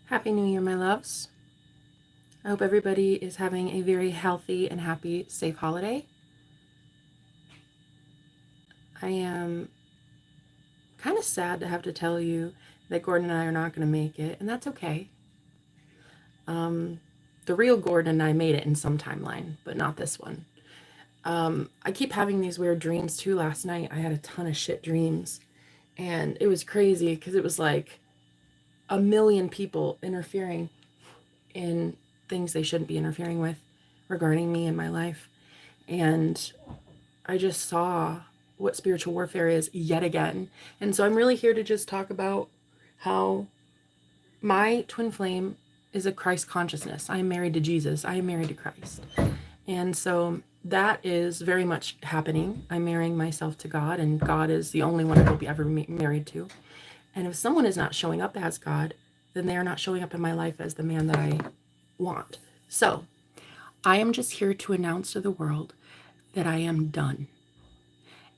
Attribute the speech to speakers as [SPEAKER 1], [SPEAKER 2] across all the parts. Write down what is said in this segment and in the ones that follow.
[SPEAKER 1] Happy New Year, my loves. I hope everybody is having a very healthy and happy, safe holiday. I am kind of sad to have to tell you that Gordon and I are not going to make it, and that's okay. The real Gordon and I made it in some timeline, but not this one. I keep having these weird dreams too. Last night I had a ton of shit dreams, and it was crazy because it was like a million people interfering in things they shouldn't be interfering with regarding me and my life. And I just saw what spiritual warfare is yet again. And so I'm really here to just talk about how my twin flame is a Christ consciousness. I am married to Jesus. I am married to Christ. And so that is very much happening. I'm marrying myself to God, and God is the only one I will be ever married to. And if someone is not showing up as God, then they are not showing up in my life as the man that I want. So I am just here to announce to the world that I am done.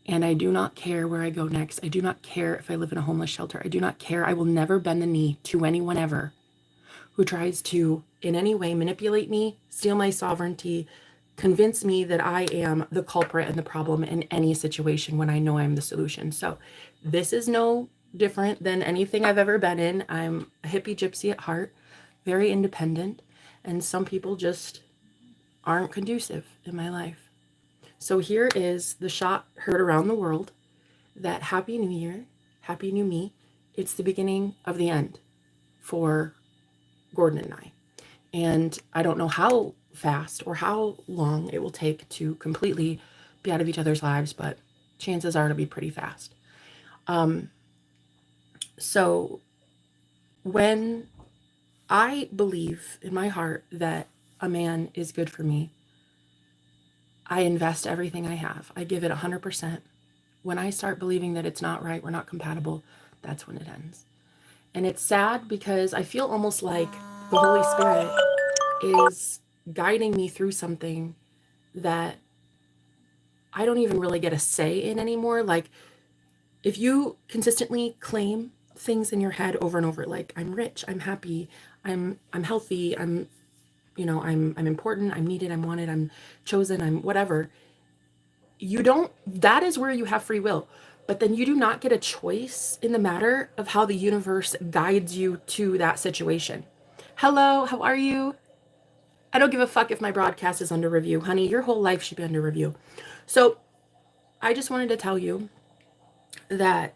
[SPEAKER 1] And I do not care where I go next. I do not care if I live in a homeless shelter. I do not care. I will never bend the knee to anyone ever who tries to in any way manipulate me, steal my sovereignty, convince me that I am the culprit and the problem in any situation when I know I'm the solution. So this is no different than anything I've ever been in. I'm a hippie gypsy at heart, very independent, and some people just aren't conducive in my life. So here is the shot heard around the world that Happy New Year, Happy New Me. It's the beginning of the end for Gordon and I. And I don't know how fast or how long it will take to completely be out of each other's lives, but chances are it'll be pretty fast. So when I believe in my heart that a man is good for me, I invest everything I have. I give it 100%. When I start believing that it's not right, we're not compatible, that's when it ends. And it's sad because I feel almost like the Holy Spirit is guiding me through something that I don't even really get a say in anymore. Like, if you consistently claim things in your head over and over, like I'm rich, I'm happy, I'm healthy, I'm important, I'm needed, I'm wanted, I'm chosen, I'm whatever. That is where you have free will. But then you do not get a choice in the matter of how the universe guides you to that situation. Hello, how are you? I don't give a fuck if my broadcast is under review. Honey, your whole life should be under review. So I just wanted to tell you that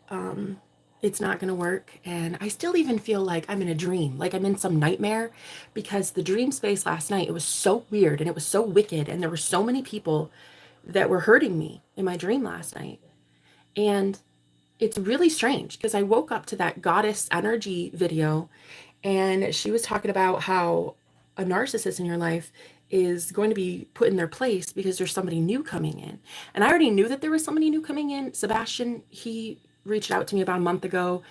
[SPEAKER 1] it's not going to work. And I still even feel like I'm in a dream, like I'm in some nightmare, because the dream space last night, it was so weird and it was so wicked. And there were so many people that were hurting me in my dream last night. And it's really strange because I woke up to that goddess energy video, and she was talking about how a narcissist in your life is going to be put in their place because there's somebody new coming in. And I already knew that there was somebody new coming in. Sebastian, he reached out to me about a month ago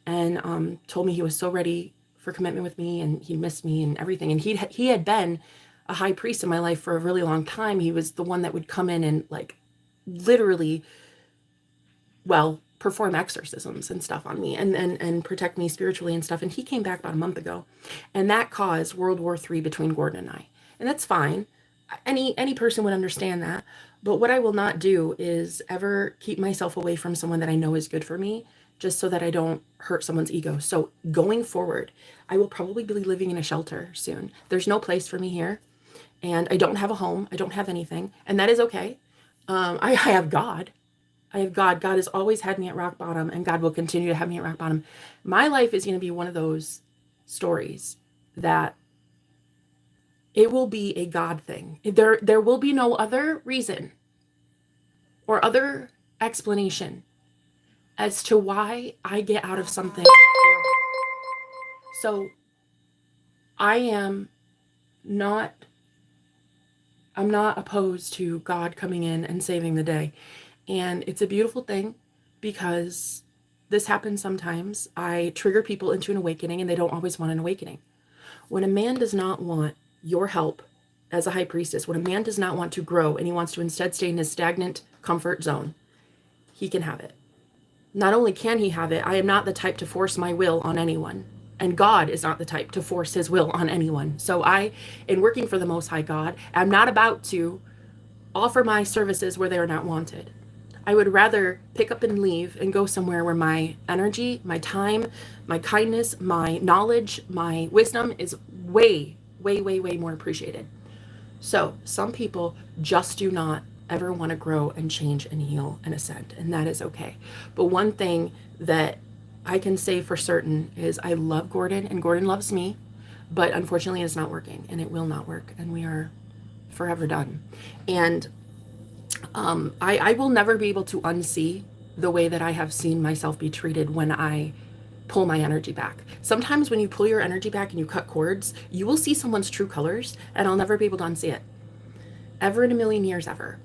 [SPEAKER 1] and told me he was so ready for commitment with me and he missed me and everything. And he had been a high priest in my life for a really long time. He was the one that would come in and like literally, well, perform exorcisms and stuff on me and protect me spiritually and stuff. And he came back about a month ago, and that caused World War III between Gordon and I. And that's fine. Any person would understand that. But what I will not do is ever keep myself away from someone that I know is good for me, just so that I don't hurt someone's ego. So going forward, I will probably be living in a shelter soon. There's no place for me here, and I don't have a home. I don't have anything, and that is okay. I have God. I have God. God has always had me at rock bottom, and God will continue to have me at rock bottom. My life is going to be one of those stories that it will be a God thing. There will be no other reason or other explanation as to why I get out of something horrible. So I'm not opposed to God coming in and saving the day. And it's a beautiful thing because this happens sometimes. I trigger people into an awakening and they don't always want an awakening. When a man does not want your help as a high priestess, when a man does not want to grow and he wants to instead stay in his stagnant comfort zone, he can have it. Not only can he have it, I am not the type to force my will on anyone. And God is not the type to force his will on anyone. So I, in working for the Most High God, am not about to offer my services where they are not wanted. I would rather pick up and leave and go somewhere where my energy, my time, my kindness, my knowledge, my wisdom is way, way, way, way more appreciated. So some people just do not ever want to grow and change and heal and ascend, and that is okay. But one thing that I can say for certain is I love Gordon and Gordon loves me, but unfortunately it's not working and it will not work, and we are forever done. And I will never be able to unsee the way that I have seen myself be treated when I pull my energy back. Sometimes when you pull your energy back and you cut cords, you will see someone's true colors, and I'll never be able to unsee it. Ever in a million years, ever.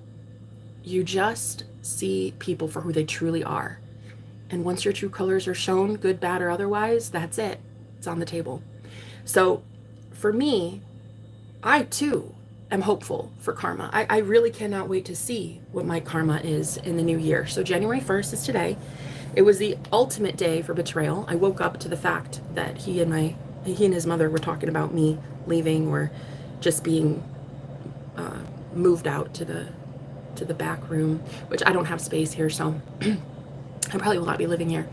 [SPEAKER 1] You just see people for who they truly are. And once your true colors are shown, good, bad, or otherwise, that's it. It's on the table. So for me, I too am hopeful for karma. I really cannot wait to see what my karma is in the new year. So January 1st is today. It was the ultimate day for betrayal. I woke up to the fact that he and his mother were talking about me leaving or just being moved out to the back room, which I don't have space here, so I probably will not be living here.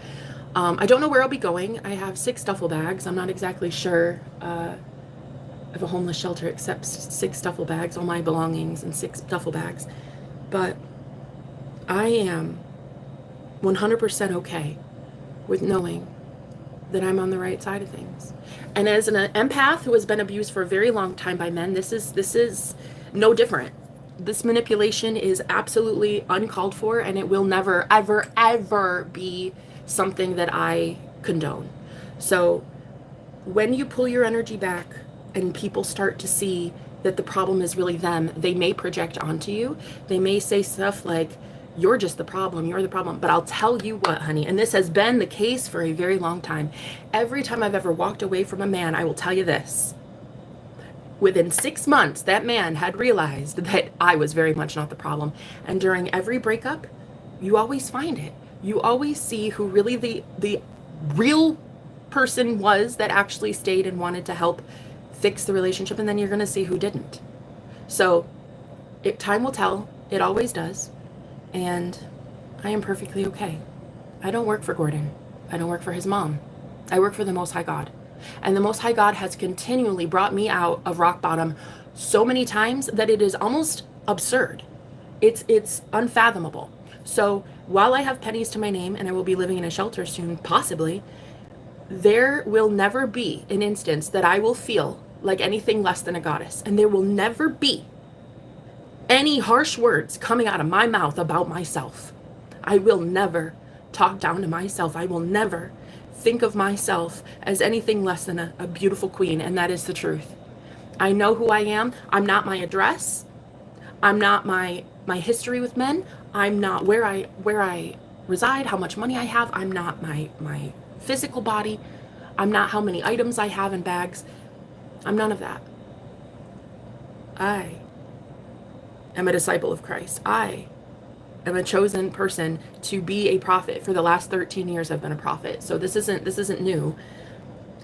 [SPEAKER 1] I don't know where I'll be going. I have 6 duffel bags. I'm not exactly sure if a homeless shelter accepts 6 duffel bags, all my belongings in 6 duffel bags. But I am 100% okay with knowing that I'm on the right side of things. And as an empath who has been abused for a very long time by men, this is no different. This manipulation is absolutely uncalled for, and it will never, ever, ever be something that I condone. So when you pull your energy back and people start to see that the problem is really them, they may project onto you. They may say stuff like, you're just the problem, you're the problem. But I'll tell you what, honey, and this has been the case for a very long time. Every time I've ever walked away from a man, I will tell you this. Within 6 months, that man had realized that I was very much not the problem. And during every breakup, you always find it. You always see who really the real person was that actually stayed and wanted to help fix the relationship, and then you're going to see who didn't. So time will tell. It always does. And I am perfectly okay. I don't work for Gordon. I don't work for his mom. I work for the Most High God. And the Most High God has continually brought me out of rock bottom so many times that it is almost absurd. It's unfathomable. So while I have pennies to my name and I will be living in a shelter soon, possibly, there will never be an instance that I will feel like anything less than a goddess. And there will never be any harsh words coming out of my mouth about myself. I will never talk down to myself. I will never think of myself as anything less than a beautiful queen, and that is the truth. I know who I am. I'm not my address. I'm not my history with men. I'm not where I reside, how much money I have. I'm not my physical body. I'm not how many items I have in bags. I'm none of that. I am a disciple of Christ. I am a chosen person to be a prophet. For the last 13 years I've been a prophet. So this isn't new.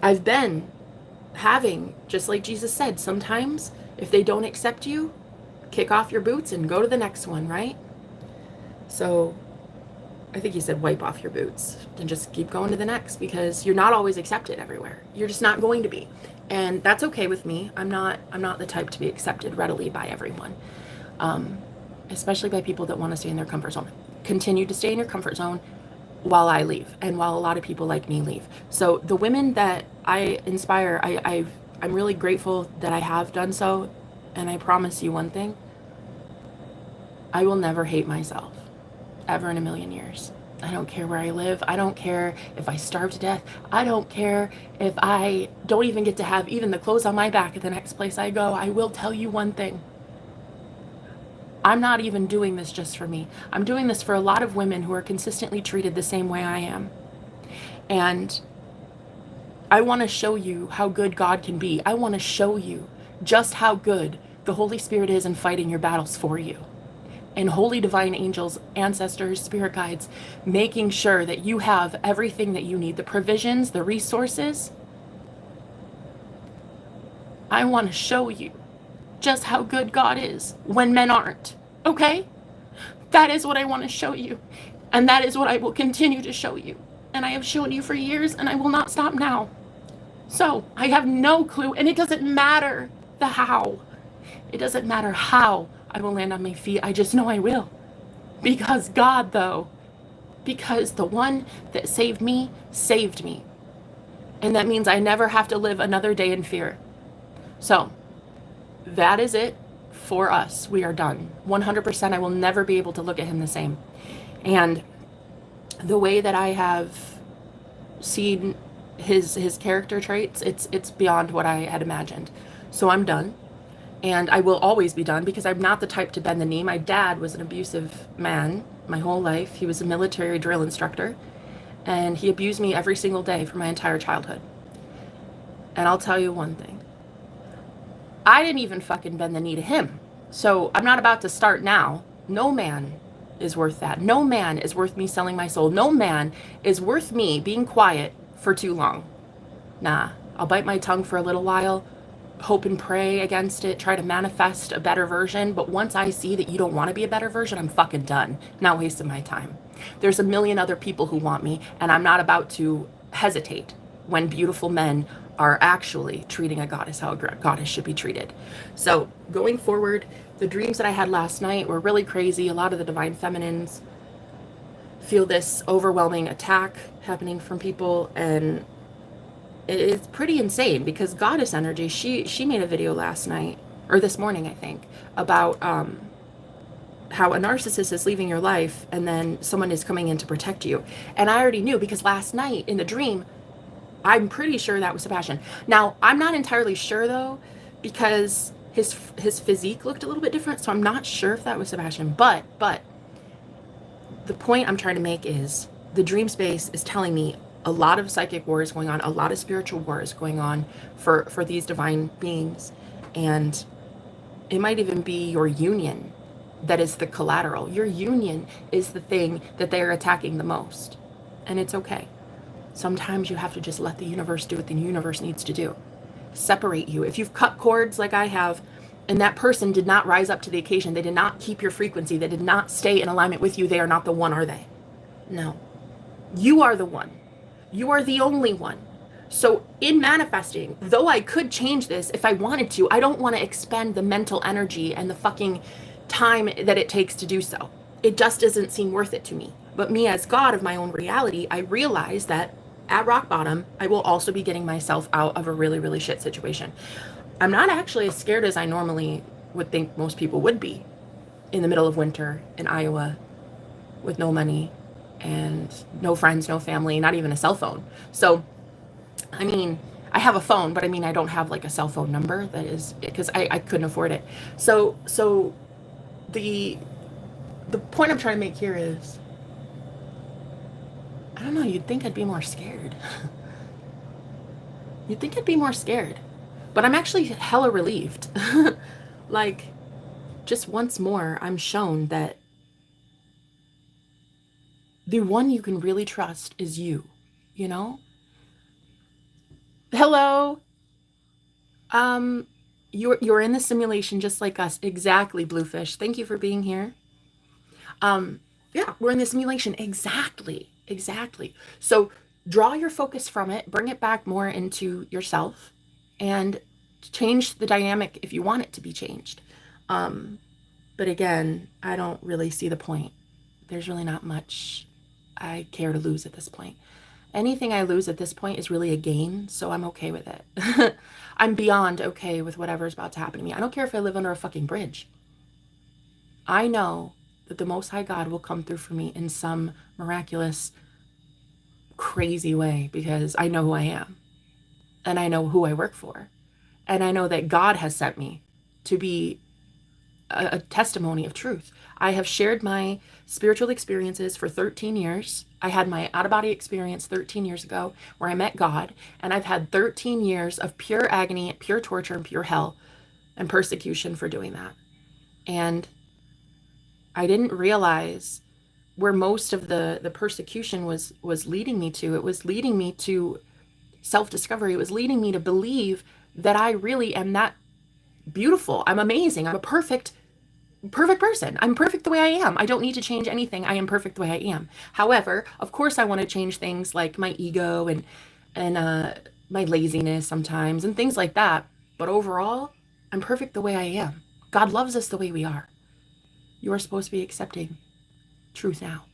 [SPEAKER 1] I've been having, just like Jesus said, sometimes if they don't accept you, kick off your boots and go to the next one, right? So I think he said wipe off your boots and just keep going to the next, because you're not always accepted everywhere. You're just not going to be. And that's okay with me. I'm not the type to be accepted readily by everyone. Especially by people that want to stay in their comfort zone. Continue to stay in your comfort zone while I leave, and while a lot of people like me leave. So the women that I inspire, I'm really grateful that I have done so, and I promise you one thing: I will never hate myself, ever in a million years. I don't care where I live. I don't care if I starve to death. I don't care if I don't even get to have even the clothes on my back at the next place I go. I will tell you one thing: I'm not even doing this just for me. I'm doing this for a lot of women who are consistently treated the same way I am. And I want to show you how good God can be. I want to show you just how good the Holy Spirit is in fighting your battles for you. And holy divine angels, ancestors, spirit guides, making sure that you have everything that you need, the provisions, the resources, I want to show you just how good God is when men aren't. Okay? That is what I want to show you. And that is what I will continue to show you. And I have shown you for years, and I will not stop now. So I have no clue, and it doesn't matter the how. It doesn't matter how I will land on my feet. I just know I will. Because God, though, because the one that saved me saved me. And that means I never have to live another day in fear. So that is it for us. We are done. 100%. I will never be able to look at him the same. And the way that I have seen his character traits, it's beyond what I had imagined. So I'm done. And I will always be done because I'm not the type to bend the knee. My dad was an abusive man my whole life. He was a military drill instructor, and he abused me every single day for my entire childhood. And I'll tell you one thing. I didn't even fucking bend the knee to him. So I'm not about to start now. No man is worth that. No man is worth me selling my soul. No man is worth me being quiet for too long. Nah, I'll bite my tongue for a little while, hope and pray against it, try to manifest a better version. But once I see that you don't want to be a better version, I'm fucking done. Not wasting my time. There's a million other people who want me, and I'm not about to hesitate when beautiful men are actually treating a goddess how a goddess should be treated. So going forward, the dreams that I had last night were really crazy. A lot of the divine feminines feel this overwhelming attack happening from people, and it's pretty insane because goddess energy, she made a video last night, or this morning I think, about how a narcissist is leaving your life and then someone is coming in to protect you. And I already knew because last night in the dream, I'm pretty sure that was Sebastian. Now, I'm not entirely sure though, because his physique looked a little bit different, so I'm not sure if that was Sebastian. But the point I'm trying to make is the dream space is telling me a lot of psychic war is going on, a lot of spiritual war is going on for these divine beings. And it might even be your union that is the collateral. Your union is the thing that they are attacking the most. And it's okay. Sometimes you have to just let the universe do what the universe needs to do. Separate you. If you've cut cords like I have, and that person did not rise up to the occasion, they did not keep your frequency, they did not stay in alignment with you, they are not the one, are they? No. You are the one. You are the only one. So in manifesting, though I could change this if I wanted to, I don't want to expend the mental energy and the fucking time that it takes to do so. It just doesn't seem worth it to me. But me as God of my own reality, I realize that at rock bottom, I will also be getting myself out of a really, really shit situation. I'm not actually as scared as I normally would think most people would be in the middle of winter in Iowa with no money and no friends, no family, not even a cell phone. So, I mean, I have a phone, but I mean, I don't have like a cell phone number that is, because I couldn't afford it. So the point I'm trying to make here is, I don't know, you'd think I'd be more scared. You'd think I'd be more scared. But I'm actually hella relieved. Like, just once more, I'm shown that the one you can really trust is you, you know? Hello? You're in the simulation just like us. Exactly, Bluefish. Thank you for being here. Yeah, we're in the simulation. Exactly. So draw your focus from it, bring it back more into yourself, and change the dynamic if you want it to be changed. But again, I don't really see the point. There's really not much I care to lose at this point. Anything I lose at this point is really a gain, so I'm okay with it. I'm beyond okay with whatever's about to happen to me. I don't care if I live under a fucking bridge. I know that the Most High God will come through for me in some miraculous, crazy way because I know who I am and I know who I work for. And I know that God has sent me to be a testimony of truth. I have shared my spiritual experiences for 13 years. I had my out-of-body experience 13 years ago where I met God, and I've had 13 years of pure agony, pure torture, and pure hell and persecution for doing that. And I didn't realize where most of the persecution was leading me to. It was leading me to self-discovery. It was leading me to believe that I really am that beautiful. I'm amazing. I'm a perfect person. I'm perfect the way I am. I don't need to change anything. I am perfect the way I am. However, of course I want to change things like my ego and my laziness sometimes and things like that. But overall, I'm perfect the way I am. God loves us the way we are. You are supposed to be accepting truth now,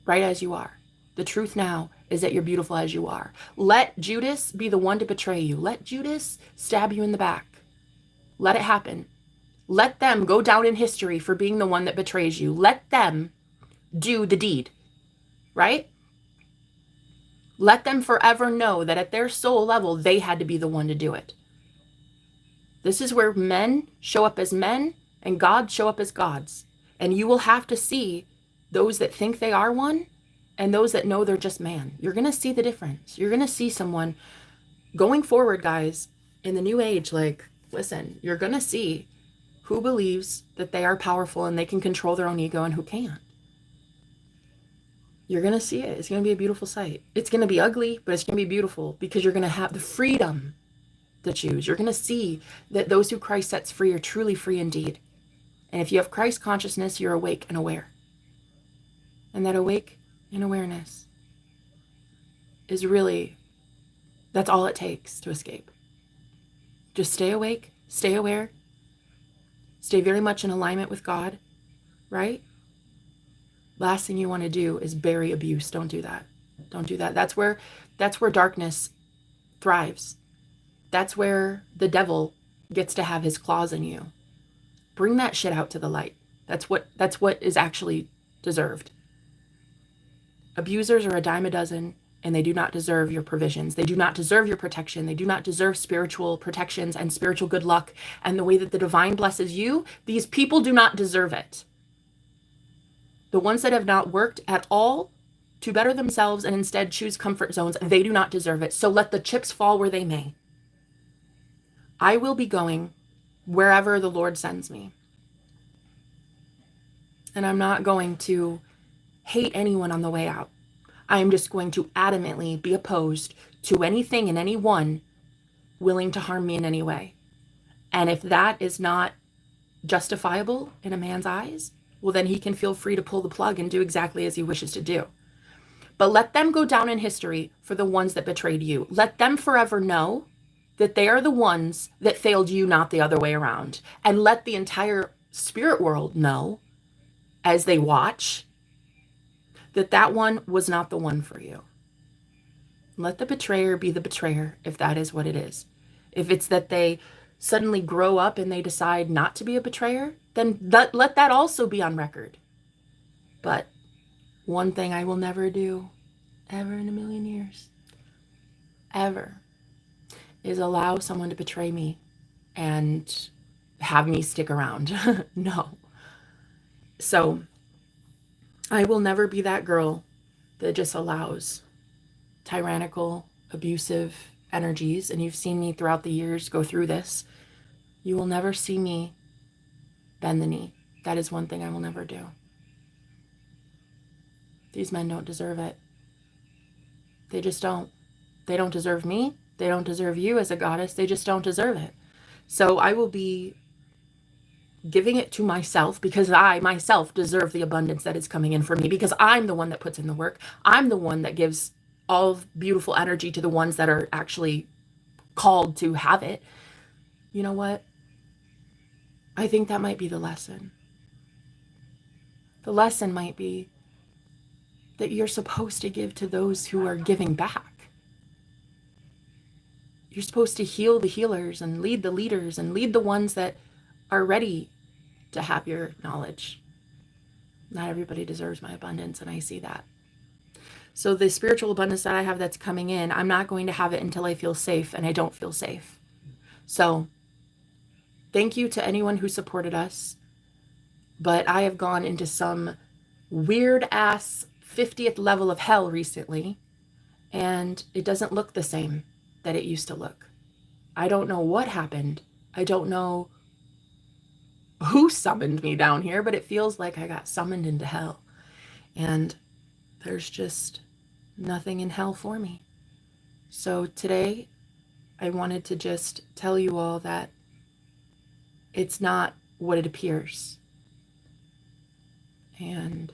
[SPEAKER 1] right as you are. The truth now is that you're beautiful as you are. Let Judas be the one to betray you. Let Judas stab you in the back. Let it happen. Let them go down in history for being the one that betrays you. Let them do the deed, right? Let them forever know that at their soul level, they had to be the one to do it. This is where men show up as men and gods show up as gods. And you will have to see those that think they are one and those that know they're just man. You're going to see the difference. You're going to see someone going forward, guys, in the new age. Like, listen, you're going to see who believes that they are powerful and they can control their own ego and who can't. You're going to see it. It's going to be a beautiful sight. It's going to be ugly, but it's going to be beautiful because you're going to have the freedom to choose. You're going to see that those who Christ sets free are truly free indeed. And if you have Christ consciousness, you're awake and aware. And that awake and awareness is really, that's all it takes to escape. Just stay awake, stay aware, stay very much in alignment with God, right? Last thing you want to do is bury abuse. Don't do that. Don't do that. That's where darkness thrives. That's where the devil gets to have his claws in you. Bring that shit out to the light. That's what is actually deserved. Abusers are a dime a dozen, and they do not deserve your provisions. They do not deserve your protection. They do not deserve spiritual protections and spiritual good luck. And the way that the divine blesses you, these people do not deserve it. The ones that have not worked at all to better themselves and instead choose comfort zones, they do not deserve it. So let the chips fall where they may. I will be going wherever the Lord sends me. And I'm not going to hate anyone on the way out. I am just going to adamantly be opposed to anything and anyone willing to harm me in any way. And if that is not justifiable in a man's eyes, well, then he can feel free to pull the plug and do exactly as he wishes to do. But let them go down in history for the ones that betrayed you. Let them forever know that they are the ones that failed you, not the other way around. And let the entire spirit world know, as they watch, that that one was not the one for you. Let the betrayer be the betrayer, if that is what it is. If it's that they suddenly grow up and they decide not to be a betrayer, then let that also be on record. But one thing I will never do, ever in a million years, ever, is allow someone to betray me and have me stick around. No. So I will never be that girl that just allows tyrannical, abusive energies. And you've seen me throughout the years go through this. You will never see me bend the knee. That is one thing I will never do. These men don't deserve it. They just don't. They don't deserve me. They don't deserve you as a goddess. They just don't deserve it. So I will be giving it to myself because I myself deserve the abundance that is coming in for me because I'm the one that puts in the work. I'm the one that gives all beautiful energy to the ones that are actually called to have it. You know what? I think that might be the lesson. The lesson might be that you're supposed to give to those who are giving back. You're supposed to heal the healers and lead the leaders and lead the ones that are ready to have your knowledge. Not everybody deserves my abundance, and I see that. So the spiritual abundance that I have that's coming in, I'm not going to have it until I feel safe, and I don't feel safe. So thank you to anyone who supported us. But I have gone into some weird ass 50th level of hell recently, and it doesn't look the same that it used to look. I don't know what happened. I don't know who summoned me down here, but it feels like I got summoned into hell. And there's just nothing in hell for me. So today, I wanted to just tell you all that it's not what it appears. And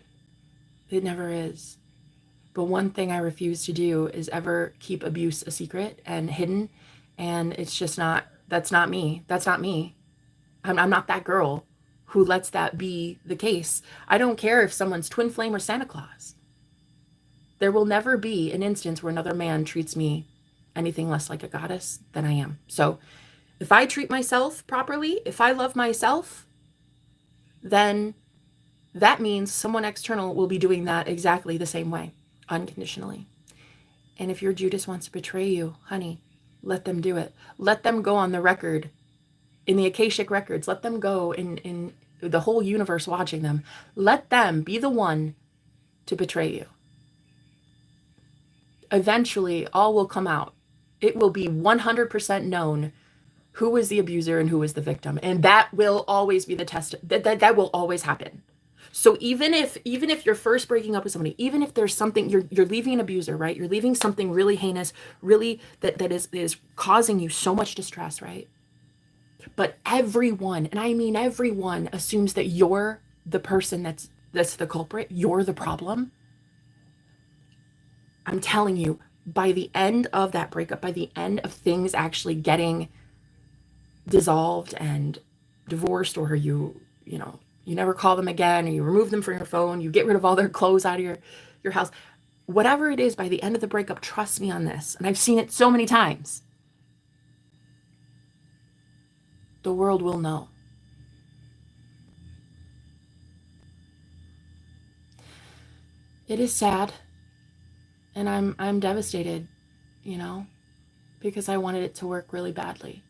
[SPEAKER 1] it never is. But one thing I refuse to do is ever keep abuse a secret and hidden. And it's just not, that's not me. That's not me. I'm not that girl who lets that be the case. I don't care if someone's twin flame or Santa Claus. There will never be an instance where another man treats me anything less like a goddess than I am. So if I treat myself properly, if I love myself, then that means someone external will be doing that exactly the same way, unconditionally. And if your Judas wants to betray you, honey, let them do it. Let them go on the record, in the Akashic records. Let them go in the whole universe watching them. Let them be the one to betray you. Eventually, all will come out. It will be 100% known who was the abuser and who was the victim. And that will always be the test. That will always happen. So even if you're first breaking up with somebody, even if there's something, you're leaving an abuser, right? You're leaving something really heinous, really that is causing you so much distress, right? But everyone, and I mean everyone, assumes that you're the person that's the culprit. You're the problem. I'm telling you, by the end of that breakup, by the end of things actually getting dissolved and divorced, or you never call them again, or you remove them from your phone, you get rid of all their clothes out of your house, whatever it is, by the end of the breakup, trust me on this, and I've seen it so many times, the world will know. It is sad, and I'm devastated, because I wanted it to work really badly.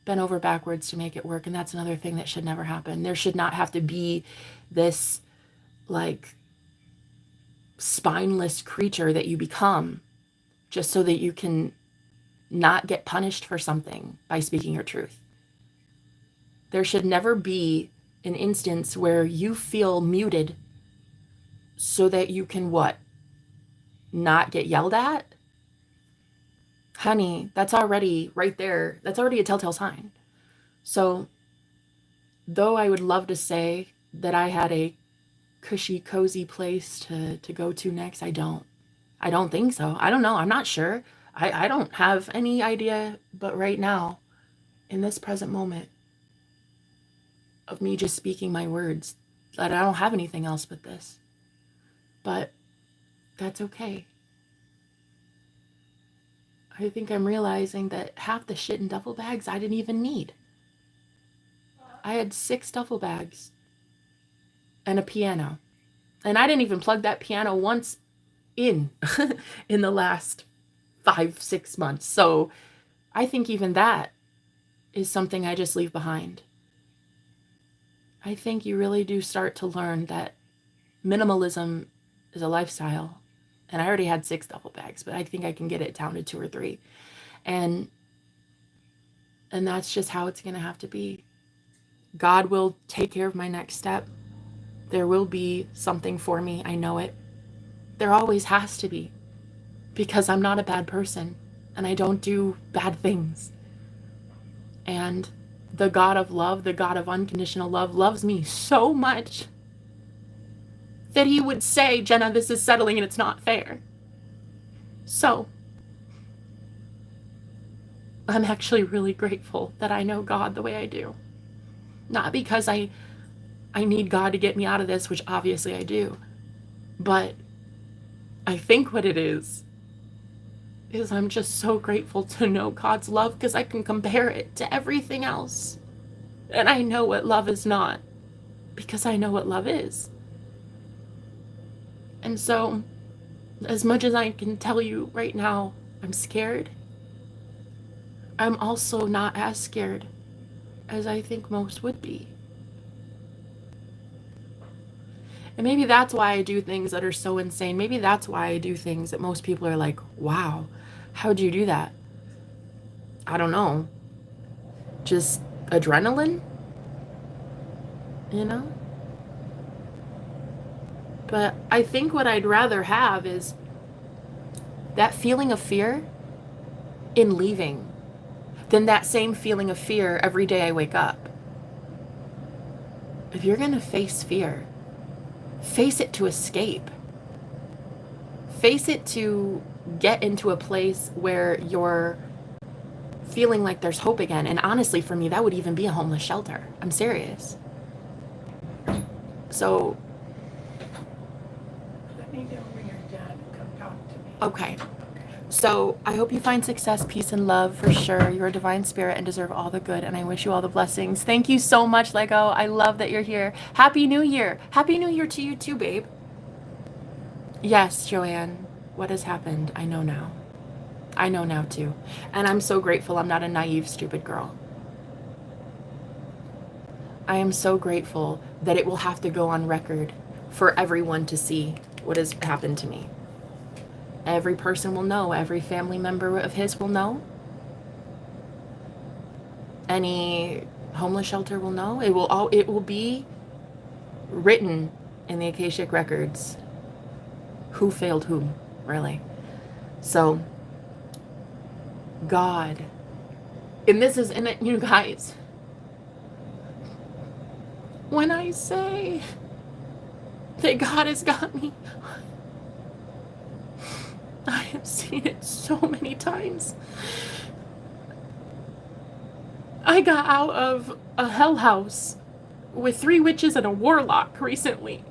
[SPEAKER 1] Bent over backwards to make it work, and that's another thing that should never happen. There should not have to be this spineless creature that you become just so that you can not get punished for something by speaking your truth. There should never be an instance where you feel muted so that you can not get yelled at. Honey, that's already right there. That's already a telltale sign. So, though I would love to say that I had a cushy, cozy place to go to next, I don't. I don't think so. I don't know. I'm not sure. I don't have any idea. But right now, in this present moment of me just speaking my words, that I don't have anything else but this. But that's okay. I think I'm realizing that half the shit in duffel bags I didn't even need. I had 6 duffel bags and a piano. And I didn't even plug that piano once in the last 5-6 months. So I think even that is something I just leave behind. I think you really do start to learn that minimalism is a lifestyle. And I already had 6 duffel bags, but I think I can get it down to 2 or 3. And that's just how it's going to have to be. God will take care of my next step. There will be something for me. I know it. There always has to be. Because I'm not a bad person. And I don't do bad things. And the God of love, the God of unconditional love, loves me so much that he would say, Jenna, this is settling and it's not fair. So, I'm actually really grateful that I know God the way I do. Not because I need God to get me out of this, which obviously I do. But I think what it is I'm just so grateful to know God's love, because I can compare it to everything else. And I know what love is not, because I know what love is. And so, as much as I can tell you right now, I'm scared, I'm also not as scared as I think most would be. And maybe that's why I do things that are so insane. Maybe that's why I do things that most people are like, wow, how'd you do that? I don't know. Just adrenaline? But I think what I'd rather have is that feeling of fear in leaving than that same feeling of fear every day I wake up. If you're going to face fear, face it to escape. Face it to get into a place where you're feeling like there's hope again. And honestly, for me, that would even be a homeless shelter. I'm serious. So,
[SPEAKER 2] Let me know when you're done. Come talk to me.
[SPEAKER 1] okay. So I hope you find success, peace, and love for sure. You're a divine spirit and deserve all the good, and I wish you all the blessings. Thank you so much, Lego. I love that you're here. Happy New Year. Happy New Year to you too, babe. Yes, Joanne, what has happened? I know now. I know now too. And I'm so grateful I'm not a naive, stupid girl. I am so grateful that it will have to go on record for everyone to see what has happened to me. Every person will know. Every family member of his will know. Any homeless shelter will know. It will be written in the Akashic records who failed whom, really. So, God, and this is in it, you guys. When I say that God has got me, I have seen it so many times. I got out of a hell house with 3 witches and a warlock recently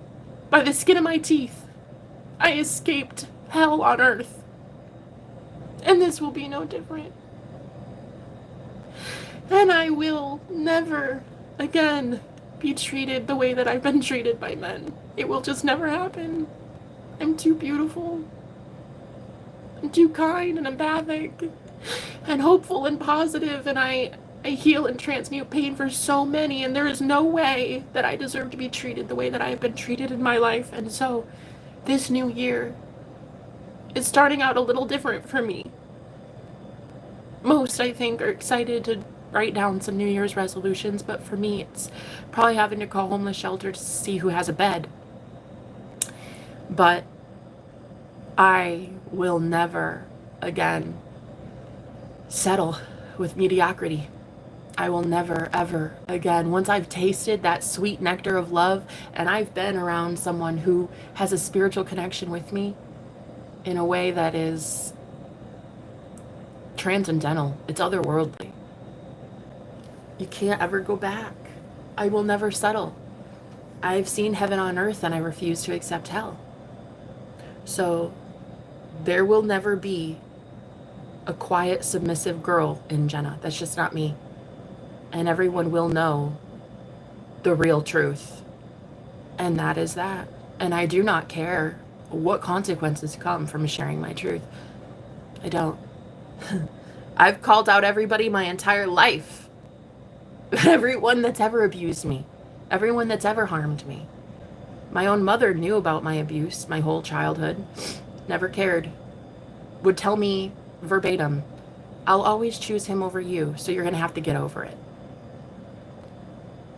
[SPEAKER 1] by the skin of my teeth. I escaped hell on earth. And this will be no different. And I will never again be treated the way that I've been treated by men. It will just never happen. I'm too beautiful. I'm too kind and empathic and hopeful and positive, and I heal and transmute pain for so many, and there is no way that I deserve to be treated the way that I have been treated in my life. And so this new year is starting out a little different for me. Most, I think, are excited to write down some New Year's resolutions, but for me, it's probably having to call homeless shelter to see who has a bed. But I will never again settle with mediocrity. I will never, ever again. Once I've tasted that sweet nectar of love, and I've been around someone who has a spiritual connection with me in a way that is transcendental, it's otherworldly. You can't ever go back. I will never settle. I've seen heaven on earth, and I refuse to accept hell. So there will never be a quiet, submissive girl in Jenna. That's just not me. And everyone will know the real truth. And that is that. And I do not care what consequences come from sharing my truth. I don't. I've called out everybody my entire life. Everyone that's ever abused me. Everyone that's ever harmed me. My own mother knew about my abuse my whole childhood. Never cared. Would tell me verbatim, I'll always choose him over you, so you're going to have to get over it.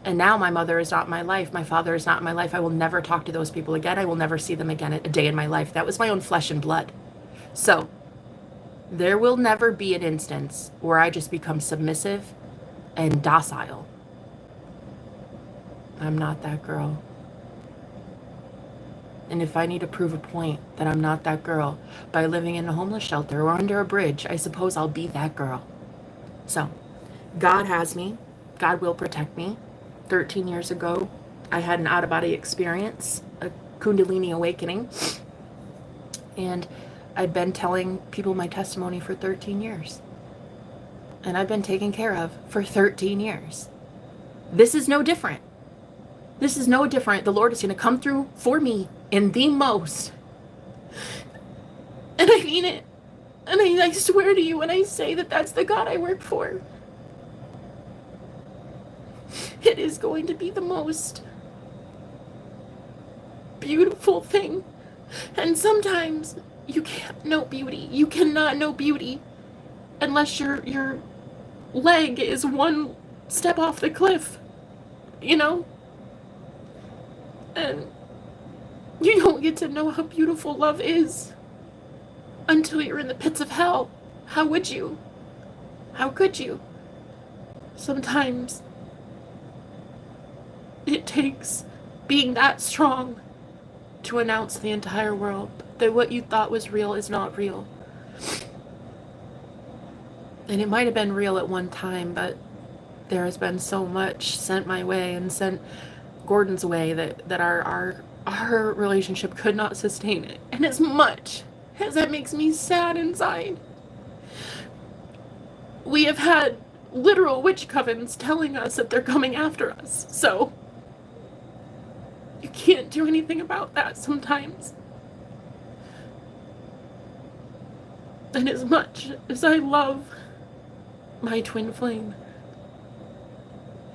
[SPEAKER 1] And now my mother is not in my life. My father is not in my life. I will never talk to those people again. I will never see them again a day in my life. That was my own flesh and blood. So there will never be an instance where I just become submissive and docile. I'm not that girl. And if I need to prove a point that I'm not that girl by living in a homeless shelter or under a bridge, I suppose I'll be that girl. So, God has me. God will protect me. 13 years ago, I had an out-of-body experience, a Kundalini awakening. And I'd been telling people my testimony for 13 years. And I've been taken care of for 13 years. This is no different. This is no different. The Lord is going to come through for me in the most. And I mean it. And I swear to you when I say that that's the God I work for. It is going to be the most beautiful thing. And sometimes you can't know beauty. You cannot know beauty unless your leg is one step off the cliff. You know? And you don't get to know how beautiful love is until you're in the pits of hell. How would you? How could you? Sometimes it takes being that strong to announce to the entire world that what you thought was real is not real. And it might have been real at one time, but there has been so much sent my way and sent Gordon's way that our relationship could not sustain it. And as much as that makes me sad inside, we have had literal witch covens telling us that they're coming after us. So you can't do anything about that sometimes. And as much as I love my twin flame,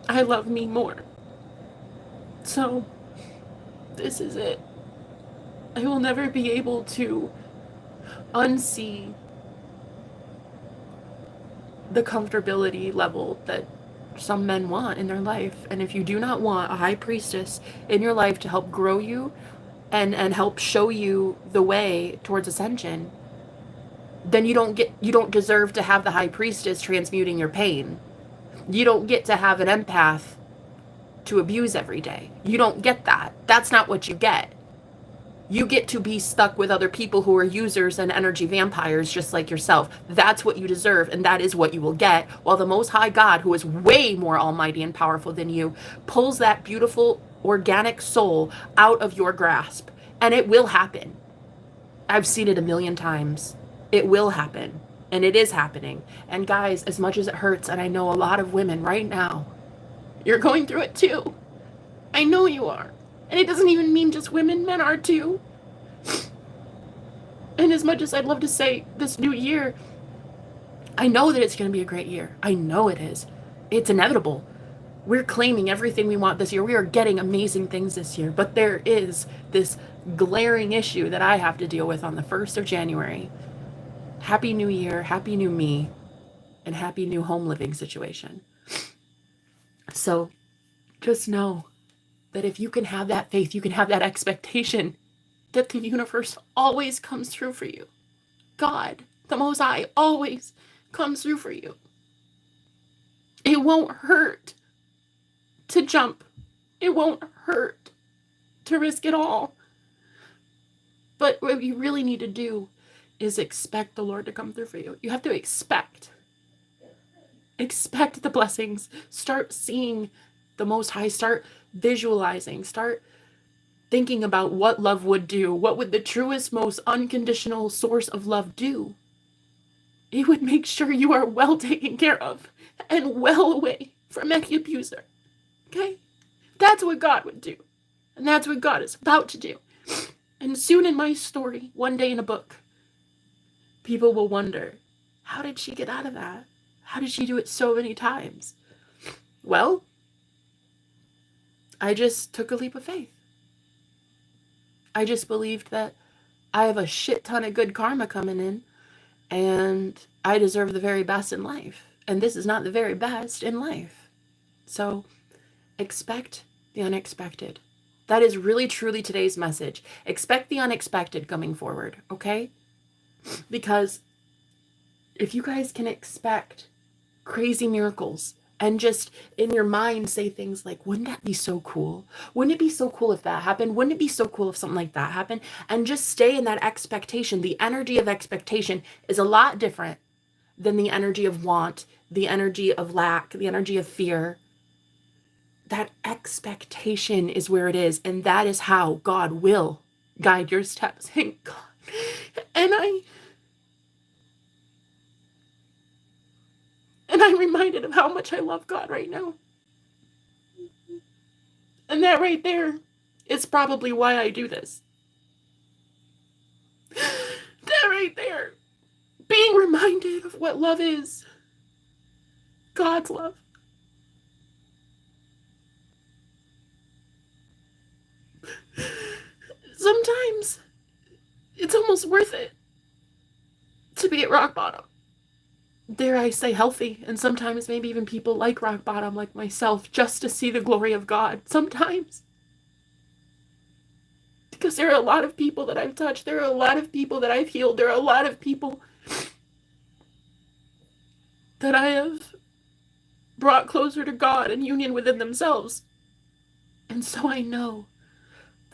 [SPEAKER 1] I love me more. So this is it. I will never be able to unsee the comfortability level that some men want in their life. And if you do not want a high priestess in your life to help grow you and help show you the way towards ascension, then you don't deserve to have the high priestess transmuting your pain. You don't get to have an empath to abuse every day. You don't get that. That's not what you get. You get to be stuck with other people who are users and energy vampires just like yourself. That's what you deserve, and that is what you will get, while the Most High God, who is way more almighty and powerful than you, pulls that beautiful organic soul out of your grasp. And it will happen. I've seen it a million times. It will happen. And it is happening. And guys, as much as it hurts, and I know a lot of women right now, you're going through it too. I know you are. And it doesn't even mean just women, men are too. And as much as I'd love to say this new year, I know that it's going to be a great year. I know it is. It's inevitable. We're claiming everything we want this year. We are getting amazing things this year. But there is this glaring issue that I have to deal with on the 1st of January. Happy New Year, happy new me, and happy new home living situation. So just know that if you can have that faith, you can have that expectation that the universe always comes through for you. God, the Most High, always comes through for you. It won't hurt to jump. It won't hurt to risk it all. But what you really need to do is expect the Lord to come through for you. You have to expect the blessings. Start seeing the Most High. Start visualizing. Start thinking about what love would do. What would the truest, most unconditional source of love do? It would make sure you are well taken care of and well away from any abuser. Okay? That's what God would do. And that's what God is about to do. And soon in my story, one day in a book, people will wonder, how did she get out of that? How did she do it so many times? Well, I just took a leap of faith. I just believed that I have a shit ton of good karma coming in, and I deserve the very best in life. And this is not the very best in life. So expect the unexpected. That is really, truly today's message. Expect the unexpected coming forward, okay? Because if you guys can expect crazy miracles and just in your mind say things like, wouldn't that be so cool? Wouldn't it be so cool if that happened? Wouldn't it be so cool if something like that happened? And just stay in that expectation. The energy of expectation is a lot different than the energy of want, the energy of lack, the energy of fear. That expectation is where it is, and that is how God will guide your steps. Thank God. And I'm reminded of how much I love God right now. And that right there is probably why I do this. That right there. Being reminded of what love is. God's love. Sometimes it's almost worth it to be at rock bottom. Dare I say healthy, and sometimes maybe even people like rock bottom like myself just to see the glory of God. Sometimes. Because there are a lot of people that I've touched. There are a lot of people that I've healed. There are a lot of people that I have brought closer to God and union within themselves. And so I know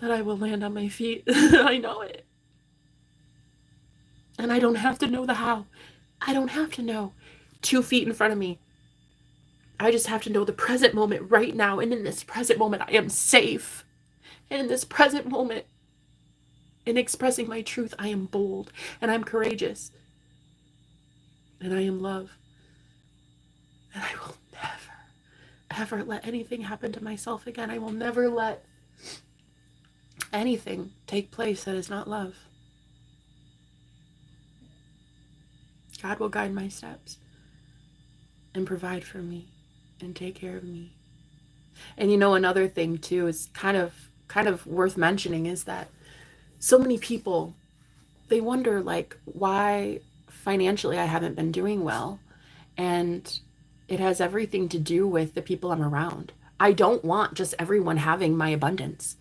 [SPEAKER 1] that I will land on my feet. I know it. And I don't have to know the how. I don't have to know 2 feet in front of me. I just have to know the present moment right now. And in this present moment, I am safe. And in this present moment, in expressing my truth, I am bold and I'm courageous. And I am love. And I will never, ever let anything happen to myself again. I will never let anything take place that is not love. God will guide my steps and provide for me and take care of me. And you know, another thing too is kind of worth mentioning is that so many people, they wonder like why financially I haven't been doing well. And it has everything to do with the people I'm around. I don't want just everyone having my abundance.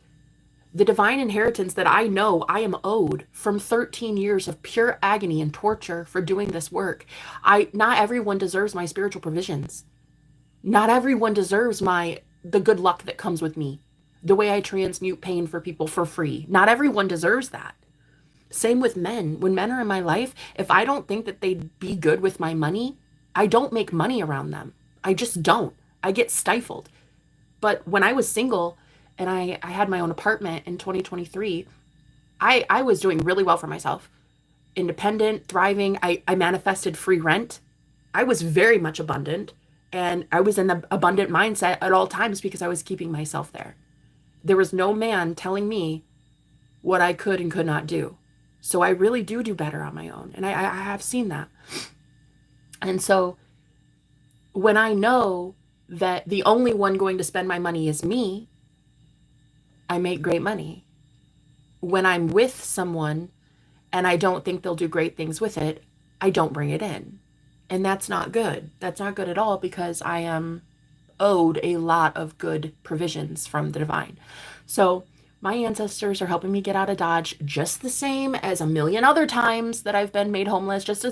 [SPEAKER 1] The divine inheritance that I know I am owed from 13 years of pure agony and torture for doing this work. Not everyone deserves my spiritual provisions. Not everyone deserves the good luck that comes with me. The way I transmute pain for people for free. Not everyone deserves that. Same with men. When men are in my life, if I don't think that they'd be good with my money, I don't make money around them. I just don't. I get stifled. But when I was single and I had my own apartment in 2023, I was doing really well for myself. Independent, thriving. I manifested free rent. I was very much abundant. And I was in the abundant mindset at all times because I was keeping myself there. There was no man telling me what I could and could not do. So I really do better on my own. And I have seen that. And so when I know that the only one going to spend my money is me, I make great money. When I'm with someone and I don't think they'll do great things with it, I don't bring it in. And that's not good. That's not good at all because I am owed a lot of good provisions from the divine. So my ancestors are helping me get out of Dodge just the same as a million other times that I've been made homeless, just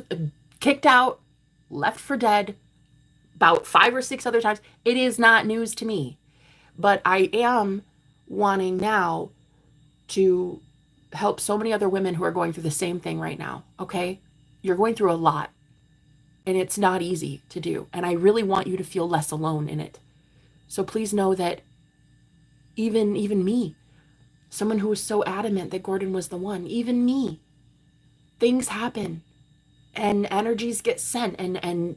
[SPEAKER 1] kicked out, left for dead, about 5 or 6 other times. It is not news to me. But I am wanting now to help so many other women who are going through the same thing right now, okay? You're going through a lot. And it's not easy to do. And I really want you to feel less alone in it. So please know that even me, someone who was so adamant that Gordon was the one, even me, things happen and energies get sent and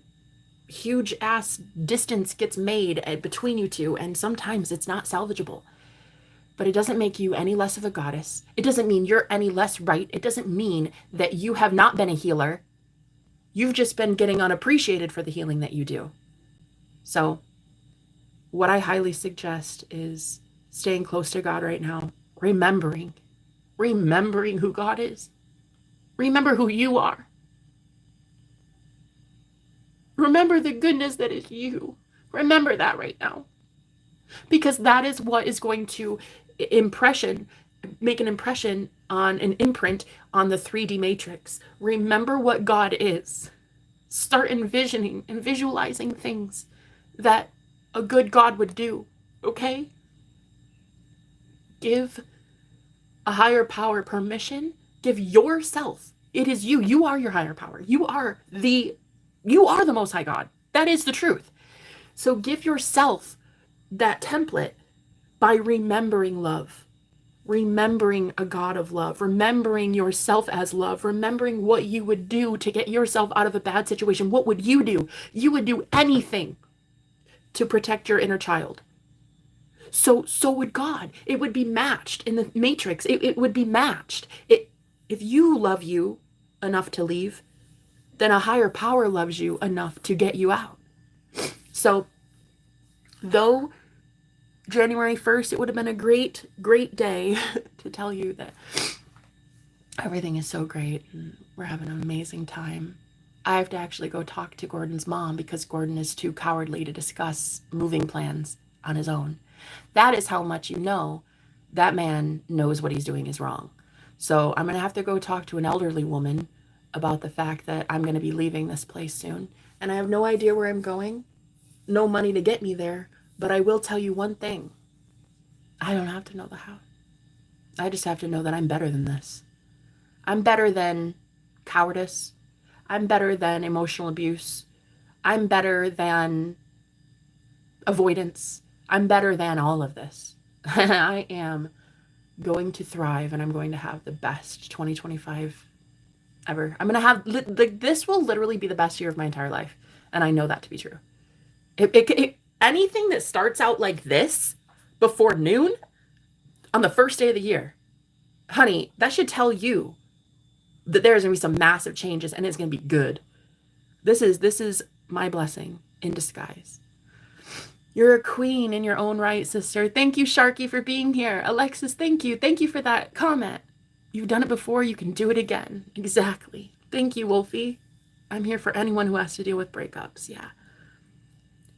[SPEAKER 1] huge ass distance gets made between you two. And sometimes it's not salvageable. But it doesn't make you any less of a goddess. It doesn't mean you're any less right. It doesn't mean that you have not been a healer. You've just been getting unappreciated for the healing that you do. So what I highly suggest is staying close to God right now, remembering who God is. Remember who you are. Remember the goodness that is you. Remember that right now. Because that is what is going to make an impression on an imprint on the 3D matrix. Remember what God is. Start envisioning and visualizing things that a good God would do, okay? Give a higher power permission. Give yourself. It is you. You are your higher power. You are the Most High God. That is the truth. So give yourself that template by remembering love. Remembering a God of love, remembering yourself as love, remembering what you would do to get yourself out of a bad situation. What would you do? You would do anything to protect your inner child. So would God. It would be matched in the matrix. It would be matched. If you love you enough to leave, then a higher power loves you enough to get you out. So though January 1st, it would have been a great day to tell you that everything is so great and we're having an amazing time. I have to actually go talk to Gordon's mom because Gordon is too cowardly to discuss moving plans on his own. That is how much you know that man knows what he's doing is wrong. So I'm going to have to go talk to an elderly woman about the fact that I'm going to be leaving this place soon. And I have no idea where I'm going, no money to get me there. But I will tell you one thing. I don't have to know the how. I just have to know that I'm better than this. I'm better than cowardice. I'm better than emotional abuse. I'm better than avoidance. I'm better than all of this. I am going to thrive, and I'm going to have the best 2025 ever. I'm going to have, like, this will literally be the best year of my entire life. And I know that to be true. Anything that starts out like this before noon on the first day of the year, honey, that should tell you that there's going to be some massive changes, and it's going to be good. This is my blessing in disguise. You're a queen in your own right, sister. Thank you, Sharky, for being here. Alexis, thank you. Thank you for that comment. You've done it before. You can do it again. Exactly. Thank you, Wolfie. I'm here for anyone who has to deal with breakups. Yeah.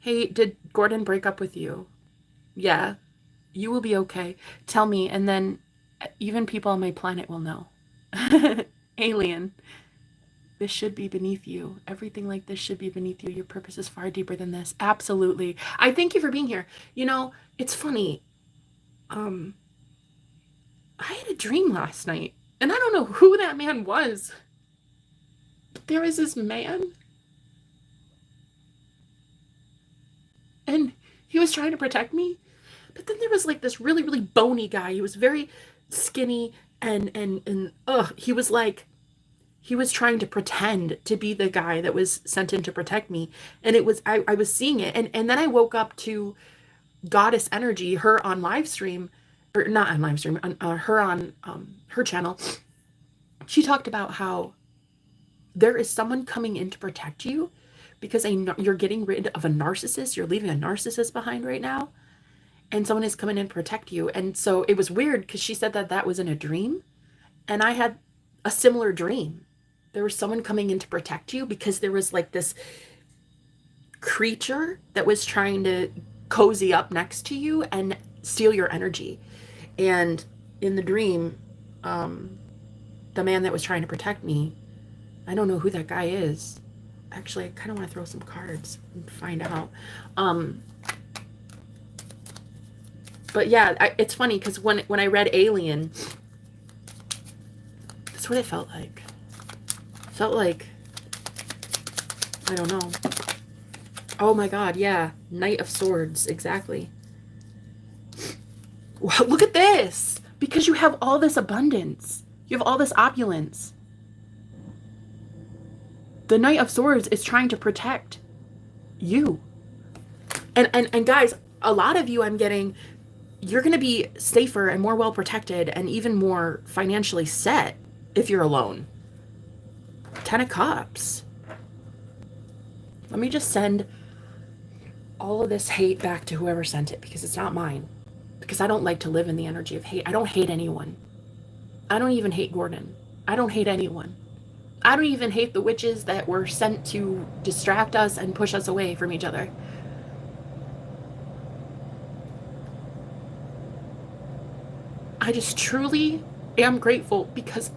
[SPEAKER 1] Hey, did Gordon break up with you? Yeah. You will be okay. Tell me, and then even people on my planet will know. Alien. This should be beneath you. Everything like this should be beneath you. Your purpose is far deeper than this. Absolutely. I thank you for being here. You know, it's funny. I had a dream last night, and I don't know who that man was. But there was this man, and he was trying to protect me. But then there was like this really, really bony guy. He was very skinny, and he was like, he was trying to pretend to be the guy that was sent in to protect me. And it was, I was seeing it. And then I woke up to Goddess Energy, her on live stream, or not on live stream, her on her channel. She talked about how there is someone coming in to protect you because you're getting rid of a narcissist. You're leaving a narcissist behind right now. And someone is coming in to protect you. And so it was weird because she said that that was in a dream. And I had a similar dream. There was someone coming in to protect you because there was like this creature that was trying to cozy up next to you and steal your energy. And in the dream, the man that was trying to protect me, I don't know who that guy is. Actually, I kind of want to throw some cards and find out. But yeah, it's funny because when I read Alien, that's what it felt like. Felt like, I don't know. Oh my God, yeah. Knight of Swords, exactly. Wow, look at this. Because you have all this abundance. You have all this opulence. The Knight of Swords is trying to protect you. And guys, a lot of you I'm getting, you're going to be safer and more well protected and even more financially set if you're alone. 10 of Cups. Let me just send all of this hate back to whoever sent it because it's not mine. Because I don't like to live in the energy of hate. I don't hate anyone. I don't even hate Gordon. I don't hate anyone. I don't even hate the witches that were sent to distract us and push us away from each other. I just truly am grateful because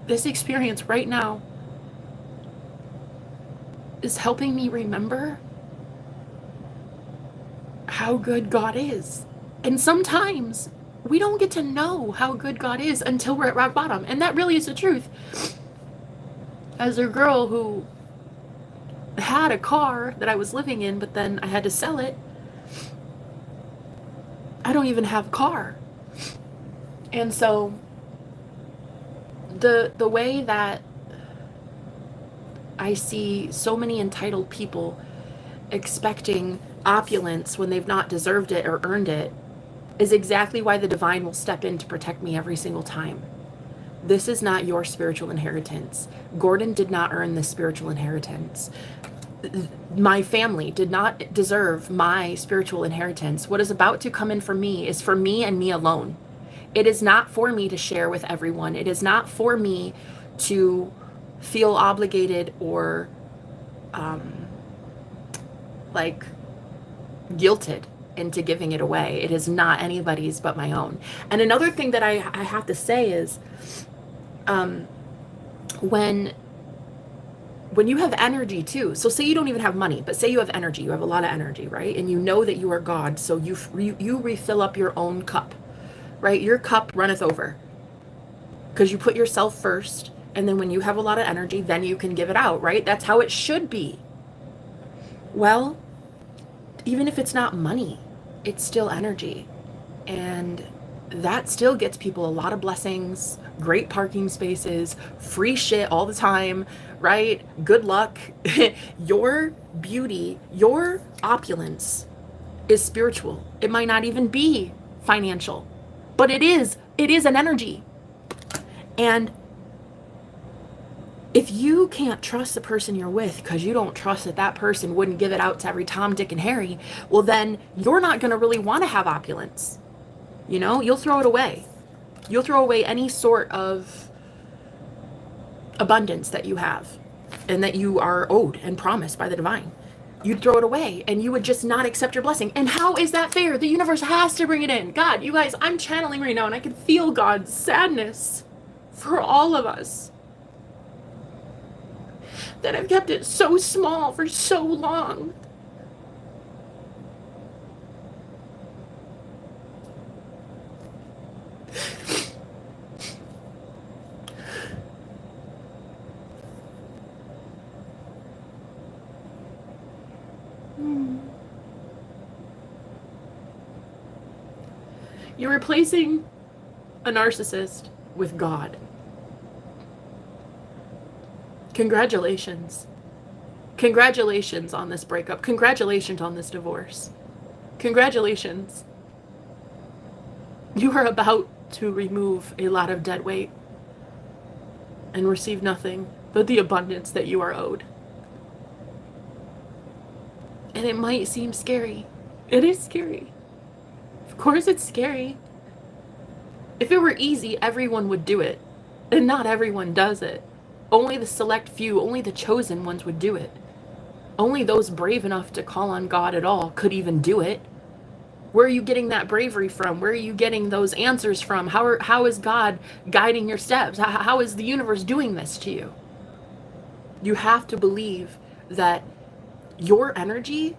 [SPEAKER 1] this experience right now is helping me remember how good God is. And sometimes we don't get to know how good God is until we're at rock bottom. And that really is the truth. As a girl who had a car that I was living in, but then I had to sell it, I don't even have a car. And so the way that I see so many entitled people expecting opulence when they've not deserved it or earned it is exactly why the divine will step in to protect me every single time. This is not your spiritual inheritance. Gordon did not earn this spiritual inheritance. My family did not deserve my spiritual inheritance. What is about to come in for me is for me and me alone. It is not for me to share with everyone. It is not for me to feel obligated or like guilted into giving it away. It is not anybody's but my own. And another thing that I have to say is when when you have energy too, so say you don't even have money, but say you have energy, you have a lot of energy, right? And you know that you are God, so you refill up your own cup, right? Your cup runneth over because you put yourself first, and then when you have a lot of energy, then you can give it out, right? That's how it should be. Well, even if it's not money, it's still energy, and that still gets people a lot of blessings, great parking spaces, free shit all the time, right? Good luck. Your beauty, your opulence is spiritual. It might not even be financial, but it is an energy. And if you can't trust the person you're with because you don't trust that that person wouldn't give it out to every Tom, Dick, and Harry, well, then you're not going to really want to have opulence. You know, you'll throw it away. You'll throw away any sort of abundance that you have and that you are owed and promised by the divine. You'd throw it away and you would just not accept your blessing. And how is that fair? The universe has to bring it in. God, you guys, I'm channeling right now and I can feel God's sadness for all of us that have kept it so small for so long. You're replacing a narcissist with God. Congratulations. Congratulations on this breakup. Congratulations on this divorce. Congratulations. You are about to remove a lot of dead weight and receive nothing but the abundance that you are owed. And it might seem scary. It is scary. Of course it's scary. If it were easy, everyone would do it. And not everyone does it. Only the select few, only the chosen ones would do it. Only those brave enough to call on God at all could even do it. Where are you getting that bravery from? Where are you getting those answers from? How is God guiding your steps? How is the universe doing this to you? You have to believe that your energy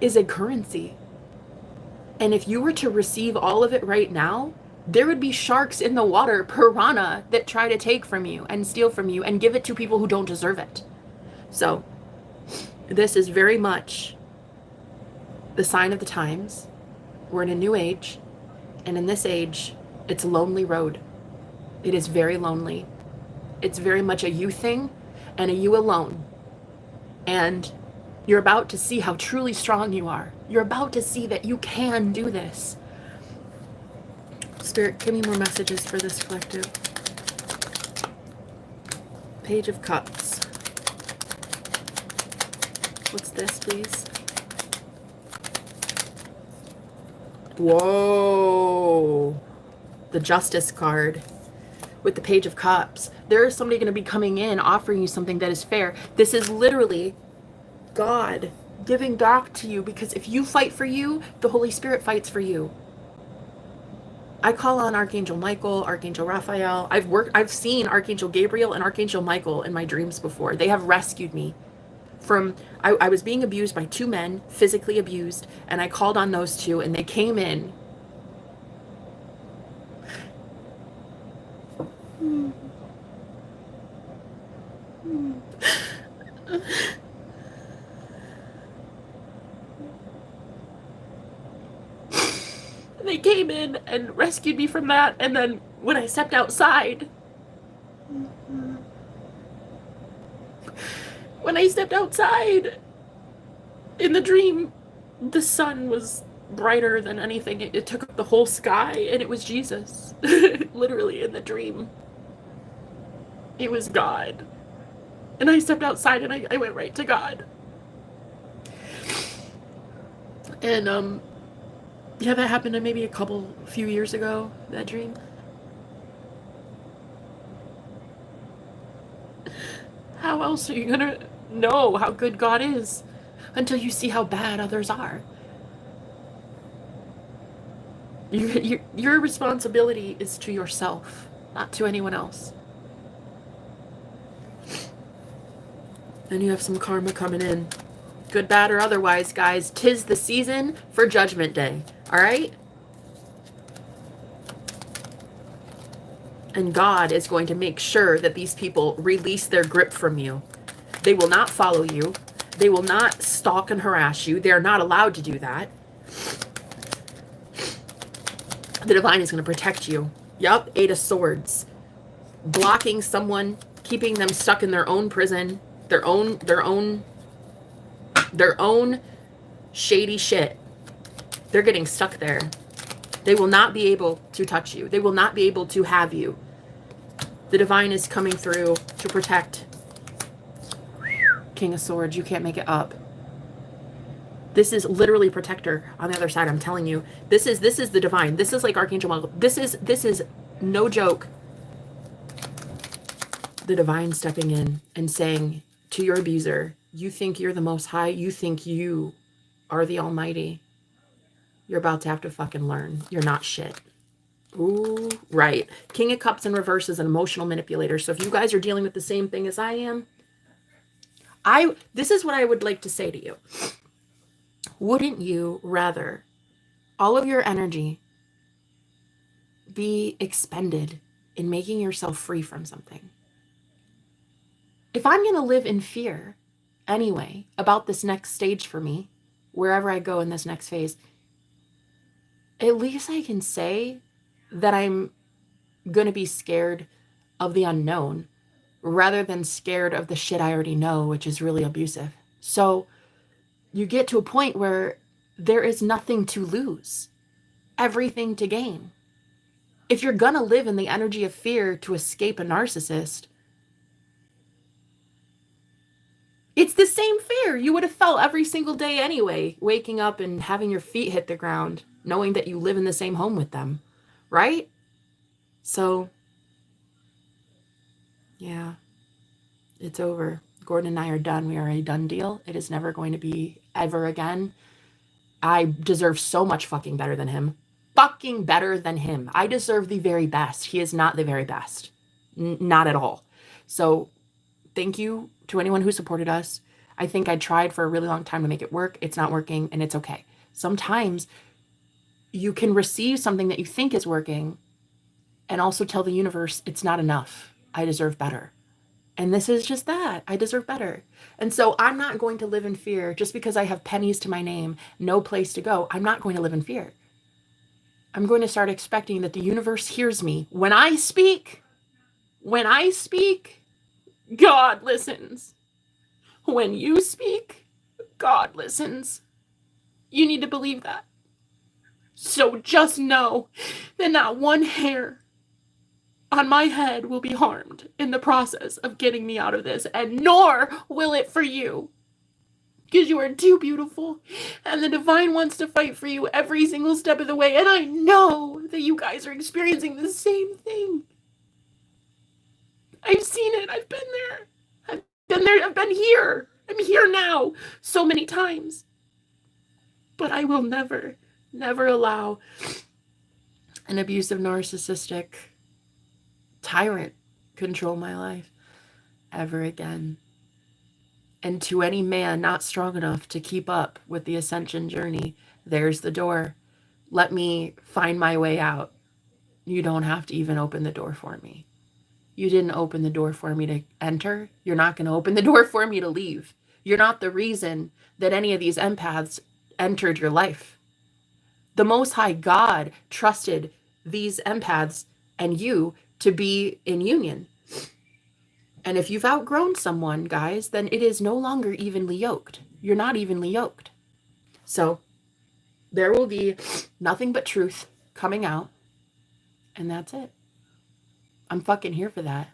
[SPEAKER 1] is a currency. And if you were to receive all of it right now, there would be sharks in the water, piranha, that try to take from you and steal from you and give it to people who don't deserve it. So this is very much the sign of the times. We're in a new age, and in this age, it's a lonely road. It is very lonely. It's very much a you thing and a you alone. And you're about to see how truly strong you are. You're about to see that you can do this. Spirit, give me more messages for this collective. Page of Cups. What's this, please? Whoa. The Justice card with the Page of Cups. There is somebody going to be coming in offering you something that is fair. This is literally God giving back to you, because if you fight for you, the Holy Spirit fights for you. I call on Archangel Michael, Archangel Raphael. I've seen Archangel Gabriel and Archangel Michael in my dreams before. They have rescued me from, I was being abused by two men, physically abused, and I called on those two and they came in. They came in and rescued me from that, and then when I stepped outside, in the dream, the sun was brighter than anything. It took up the whole sky, and it was Jesus. Literally in the dream. It was God. And I stepped outside and I went right to God. And yeah, that happened to maybe a few years ago, that dream. How else are you gonna know how good God is until you see how bad others are? Your responsibility is to yourself, not to anyone else. And you have some karma coming in. Good, bad, or otherwise, guys. 'Tis the season for Judgment Day. All right? And God is going to make sure that these people release their grip from you. They will not follow you. They will not stalk and harass you. They are not allowed to do that. The divine is going to protect you. Yup, 8 of Swords. Blocking someone, keeping them stuck in their own prison, their own shady shit. They're getting stuck there. They will not be able to touch you. They will not be able to have you. The divine is coming through to protect. King of Swords, you can't make it up. This is literally protector on the other side. I'm telling you, this is the divine. This is like Archangel Michael. This is no joke. The divine stepping in and saying to your abuser, you think you're the most high? You think you are the almighty? You're about to have to fucking learn. You're not shit. Ooh, right. King of Cups in reverse is an emotional manipulator. So if you guys are dealing with the same thing as I am, this is what I would like to say to you. Wouldn't you rather all of your energy be expended in making yourself free from something? If I'm going to live in fear anyway about this next stage for me, wherever I go in this next phase, at least I can say that I'm going to be scared of the unknown rather than scared of the shit I already know, which is really abusive. So you get to a point where there is nothing to lose, everything to gain. If you're going to live in the energy of fear to escape a narcissist, it's the same fear you would have felt every single day anyway, waking up and having your feet hit the ground, knowing that you live in the same home with them, right? So, yeah, it's over. Gordon and I are done. We are a done deal. It is never going to be ever again. I deserve so much fucking better than him. Fucking better than him. I deserve the very best. He is not the very best. Not at all. So thank you to anyone who supported us. I think I tried for a really long time to make it work. It's not working, and it's okay. Sometimes you can receive something that you think is working and also tell the universe it's not enough. I deserve better. And this is just that. I deserve better. And so I'm not going to live in fear just because I have pennies to my name, no place to go. I'm not going to live in fear. I'm going to start expecting that the universe hears me. When I speak, God listens. When you speak, God listens. You need to believe that. So just know that not one hair on my head will be harmed in the process of getting me out of this, and nor will it for you. Because you are too beautiful, and the divine wants to fight for you every single step of the way, and I know that you guys are experiencing the same thing. I've seen it. I've been there. I've been here. I'm here now so many times. But I will never allow an abusive, narcissistic tyrant control my life ever again. And to any man not strong enough to keep up with the ascension journey, there's the door. Let me find my way out. You don't have to even open the door for me. You didn't open the door for me to enter. You're not going to open the door for me to leave. You're not the reason that any of these empaths entered your life. The Most High God trusted these empaths and you to be in union. And if you've outgrown someone, guys, then it is no longer evenly yoked. You're not evenly yoked. So there will be nothing but truth coming out. And that's it. I'm fucking here for that.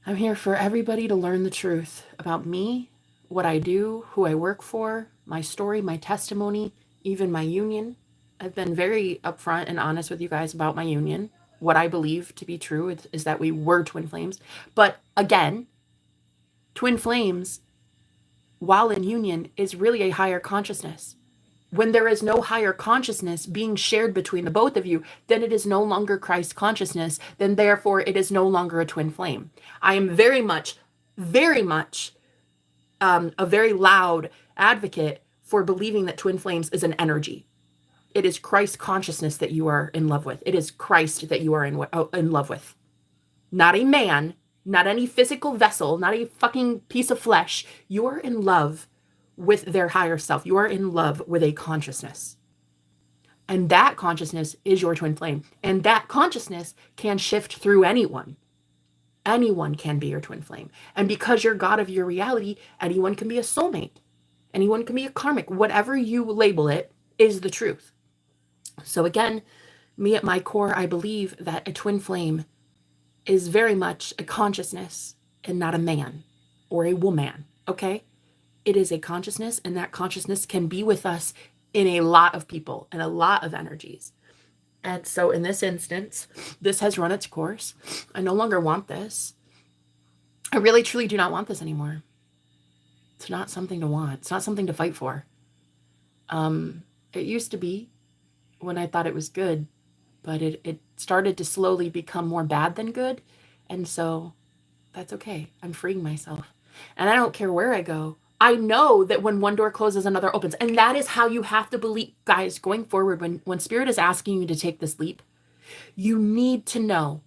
[SPEAKER 1] I'm here for everybody to learn the truth about me, what I do, who I work for, my story, my testimony, even my union. I've been very upfront and honest with you guys about my union. What I believe to be true is that we were twin flames. But again, twin flames, while in union, is really a higher consciousness. When there is no higher consciousness being shared between the both of you, then it is no longer Christ consciousness. Then therefore, it is no longer a twin flame. I am very much a very loud advocate for believing that twin flames is an energy. It is Christ consciousness that you are in love with. It is Christ that you are in love with. Not a man, not any physical vessel, not a fucking piece of flesh. You are in love with their higher self. You are in love with a consciousness. And that consciousness is your twin flame. And that consciousness can shift through anyone. Anyone can be your twin flame. And because you're God of your reality, anyone can be a soulmate. Anyone can be a karmic. Whatever you label it is the truth. So again, me at my core, I believe that a twin flame is very much a consciousness and not a man or a woman, okay? It is a consciousness, and that consciousness can be with us in a lot of people and a lot of energies. And so in this instance, this has run its course. I no longer want this. I really, truly do not want this anymore. It's not something to want. It's not something to fight for. It used to be when I thought it was good, but it started to slowly become more bad than good. And so that's okay. I'm freeing myself. And I don't care where I go. I know that when one door closes, another opens. And that is how you have to believe, guys, going forward, when Spirit is asking you to take this leap, you need to know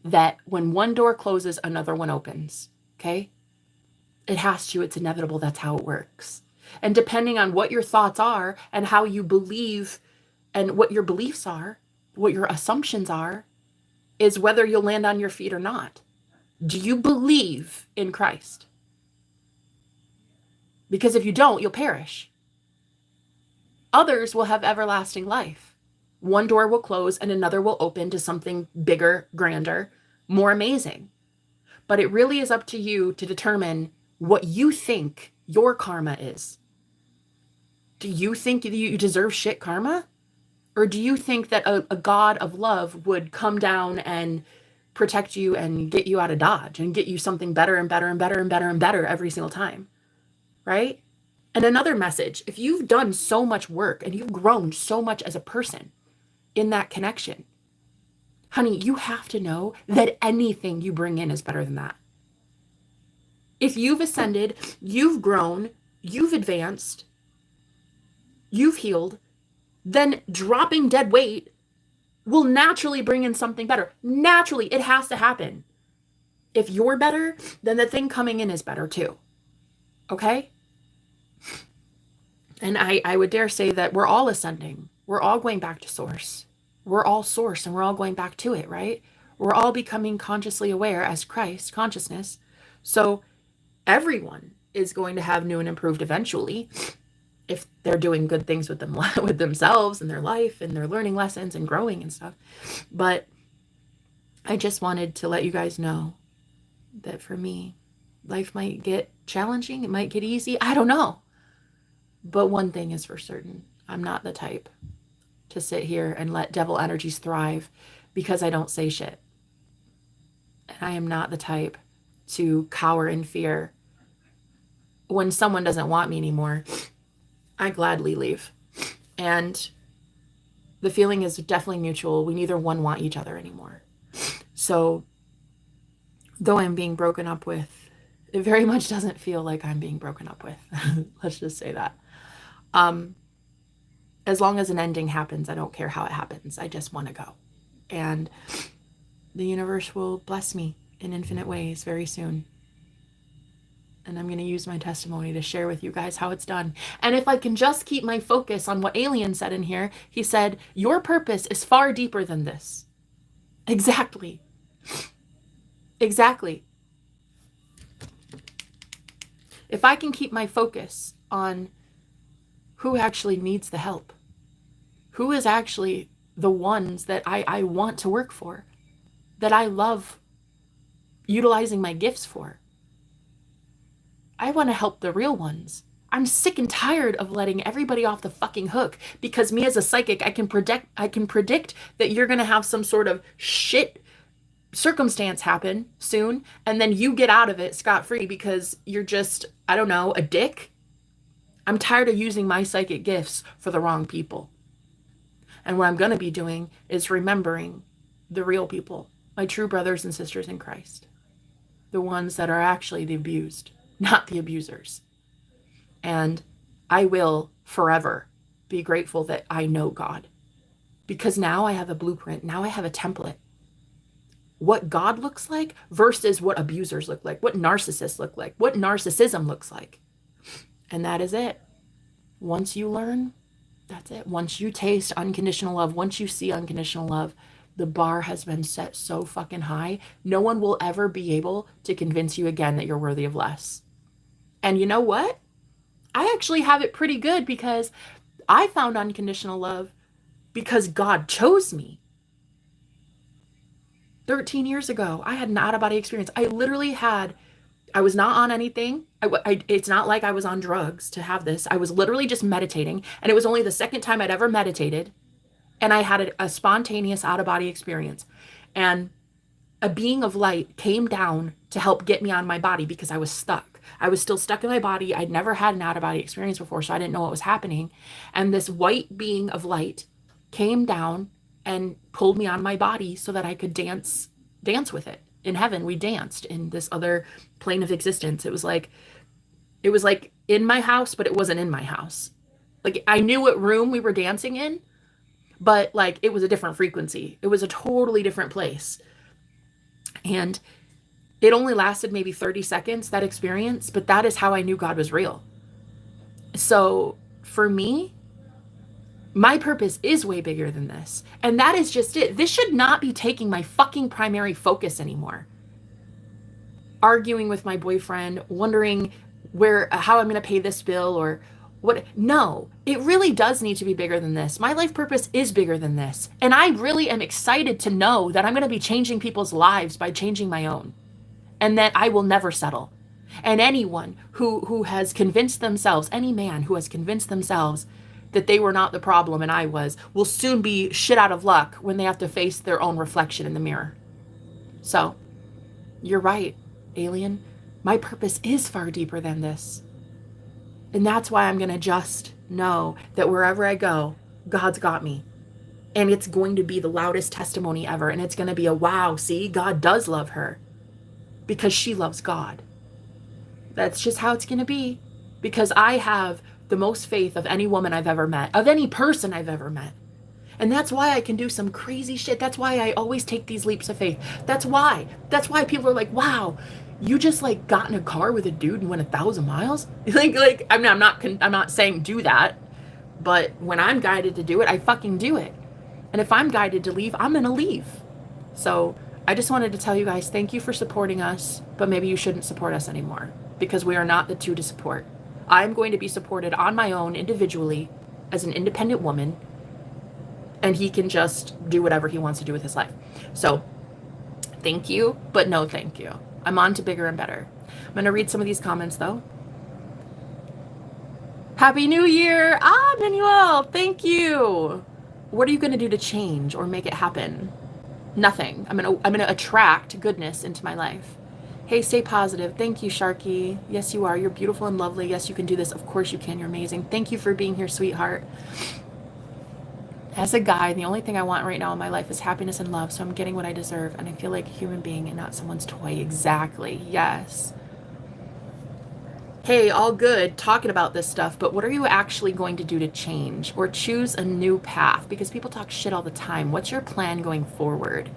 [SPEAKER 1] that when one door closes, another one opens. Okay? It has to. It's inevitable. That's how it works. And depending on what your thoughts are and how you believe and what your beliefs are, what your assumptions are, is whether you'll land on your feet or not. Do you believe in Christ? Because if you don't, you'll perish. Others will have everlasting life. One door will close and another will open to something bigger, grander, more amazing. But it really is up to you to determine what you think your karma is. Do you think you deserve shit karma? Or do you think that a God of love would come down and protect you and get you out of Dodge and get you something better and better and better and better and better every single time? Right? And another message, if you've done so much work and you've grown so much as a person in that connection, honey, you have to know that anything you bring in is better than that. If you've ascended, you've grown, you've advanced, you've healed, then dropping dead weight will naturally bring in something better. Naturally, it has to happen. If you're better, then the thing coming in is better too. Okay? And I would dare say that we're all ascending. We're all going back to source. We're all source and we're all going back to it, right? We're all becoming consciously aware as Christ consciousness. So everyone is going to have new and improved eventually, if they're doing good things with them, with themselves and their life and they're learning lessons and growing and stuff. But I just wanted to let you guys know that for me, life might get challenging. It might get easy. I don't know. But one thing is for certain. I'm not the type to sit here and let devil energies thrive because I don't say shit. And I am not the type to cower in fear. When someone doesn't want me anymore, I gladly leave. And the feeling is definitely mutual. We neither one want each other anymore. So though I'm being broken up with, it very much doesn't feel like I'm being broken up with. Let's just say that. As long as an ending happens, I don't care how it happens. I just want to go. And the universe will bless me in infinite ways very soon. And I'm going to use my testimony to share with you guys how it's done. And if I can just keep my focus on what Alien said in here, he said, your purpose is far deeper than this. Exactly. Exactly. If I can keep my focus on who actually needs the help, who is actually the ones that I want to work for, that I love utilizing my gifts for, I want to help the real ones. I'm sick and tired of letting everybody off the fucking hook because me as a psychic, I can predict that you're going to have some sort of shit circumstance happen soon, and then you get out of it scot-free because you're just, I don't know, a dick. I'm tired of using my psychic gifts for the wrong people. And what I'm going to be doing is remembering the real people, my true brothers and sisters in Christ, the ones that are actually the abused, not the abusers. And I will forever be grateful that I know God, because now I have a blueprint. Now I have a template. What God looks like versus what abusers look like, what narcissists look like, what narcissism looks like. And that is it. Once you learn, that's it. Once you taste unconditional love, once you see unconditional love, the bar has been set so fucking high. No one will ever be able to convince you again that you're worthy of less. And you know what? I actually have it pretty good, because I found unconditional love because God chose me. 13 years ago, I had an out-of-body experience. I was not on anything. It's not like I was on drugs to have this. I was literally just meditating, and it was only the second time I'd ever meditated, and I had a spontaneous out-of-body experience. And a being of light came down to help get me on my body, because I was stuck. I was still stuck in my body. I'd never had an out-of-body experience before, so I didn't know what was happening. And this white being of light came down and pulled me on my body so that I could dance with it. In heaven, we danced in this other plane of existence. It was like in my house, but it wasn't in my house. Like, I knew what room we were dancing in, but like, it was a different frequency. It was a totally different place. And it only lasted maybe 30 seconds, that experience, but that is how I knew God was real. So for me, my purpose is way bigger than this. And that is just it. This should not be taking my fucking primary focus anymore. Arguing with my boyfriend, wondering how I'm going to pay this bill or what. No, it really does need to be bigger than this. My life purpose is bigger than this. And I really am excited to know that I'm going to be changing people's lives by changing my own. And that I will never settle. And anyone who has convinced themselves, any man who has convinced themselves that they were not the problem and I was, will soon be shit out of luck when they have to face their own reflection in the mirror. So, you're right, alien. My purpose is far deeper than this. And that's why I'm going to just know that wherever I go, God's got me. And it's going to be the loudest testimony ever. And it's going to be a wow, see, God does love her. Because she loves God. That's just how it's going to be. Because I have the most faith of any woman I've ever met, of any person I've ever met. And that's why I can do some crazy shit. That's why I always take these leaps of faith. That's why people are like, wow, you just like got in a car with a dude and went 1,000 miles. like, I'm not saying do that, but when I'm guided to do it, I fucking do it. And if I'm guided to leave, I'm going to leave. So I just wanted to tell you guys, thank you for supporting us, but maybe you shouldn't support us anymore, because we are not the two to support. I'm going to be supported on my own individually as an independent woman, and he can just do whatever he wants to do with his life. So thank you, but no thank you. I'm on to bigger and better. I'm going to read some of these comments though. Happy New Year! Manuel, thank you. What are you going to do to change or make it happen? Nothing. I'm gonna attract goodness into my life. Hey, stay positive. Thank you, Sharky. Yes, you are. You're beautiful and lovely. Yes, you can do this. Of course you can. You're amazing. Thank you for being here, sweetheart. As a guy, the only thing I want right now in my life is happiness and love, so I'm getting what I deserve, and I feel like a human being and not someone's toy. Exactly. Yes. Hey, all good talking about this stuff, but what are you actually going to do to change or choose a new path? Because people talk shit all the time. What's your plan going forward?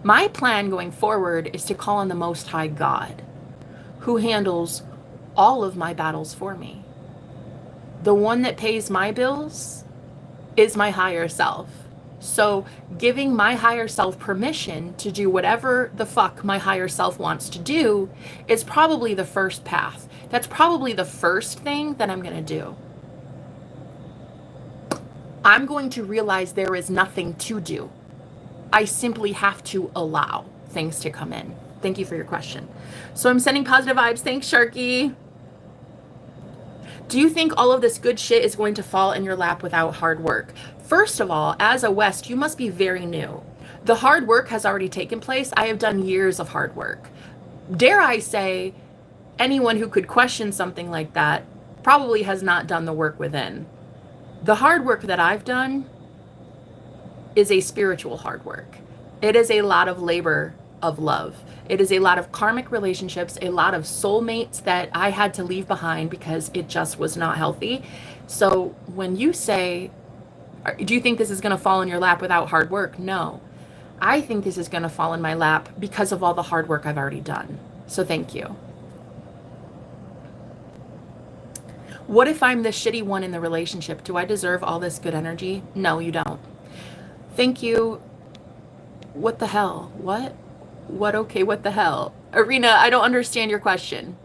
[SPEAKER 1] My plan going forward is to call on the Most High God, who handles all of my battles for me. The one that pays my bills is my higher self. So giving my higher self permission to do whatever the fuck my higher self wants to do is probably the first path. That's probably the first thing that I'm going to do. I'm going to realize there is nothing to do. I simply have to allow things to come in. Thank you for your question. So I'm sending positive vibes. Thanks, Sharky. Do you think all of this good shit is going to fall in your lap without hard work? First of all, as a West, you must be very new. The hard work has already taken place. I have done years of hard work. Dare I say, anyone who could question something like that probably has not done the work within. The hard work that I've done is a spiritual hard work. It is a lot of labor of love. It is a lot of karmic relationships, a lot of soulmates that I had to leave behind because it just was not healthy. So when you say, do you think this is going to fall in your lap without hard work? No. I think this is going to fall in my lap because of all the hard work I've already done. So thank you. What if I'm the shitty one in the relationship? Do I deserve all this good energy? No, you don't. Thank you. What the hell? What? Okay, what the hell? Arena, I don't understand your question.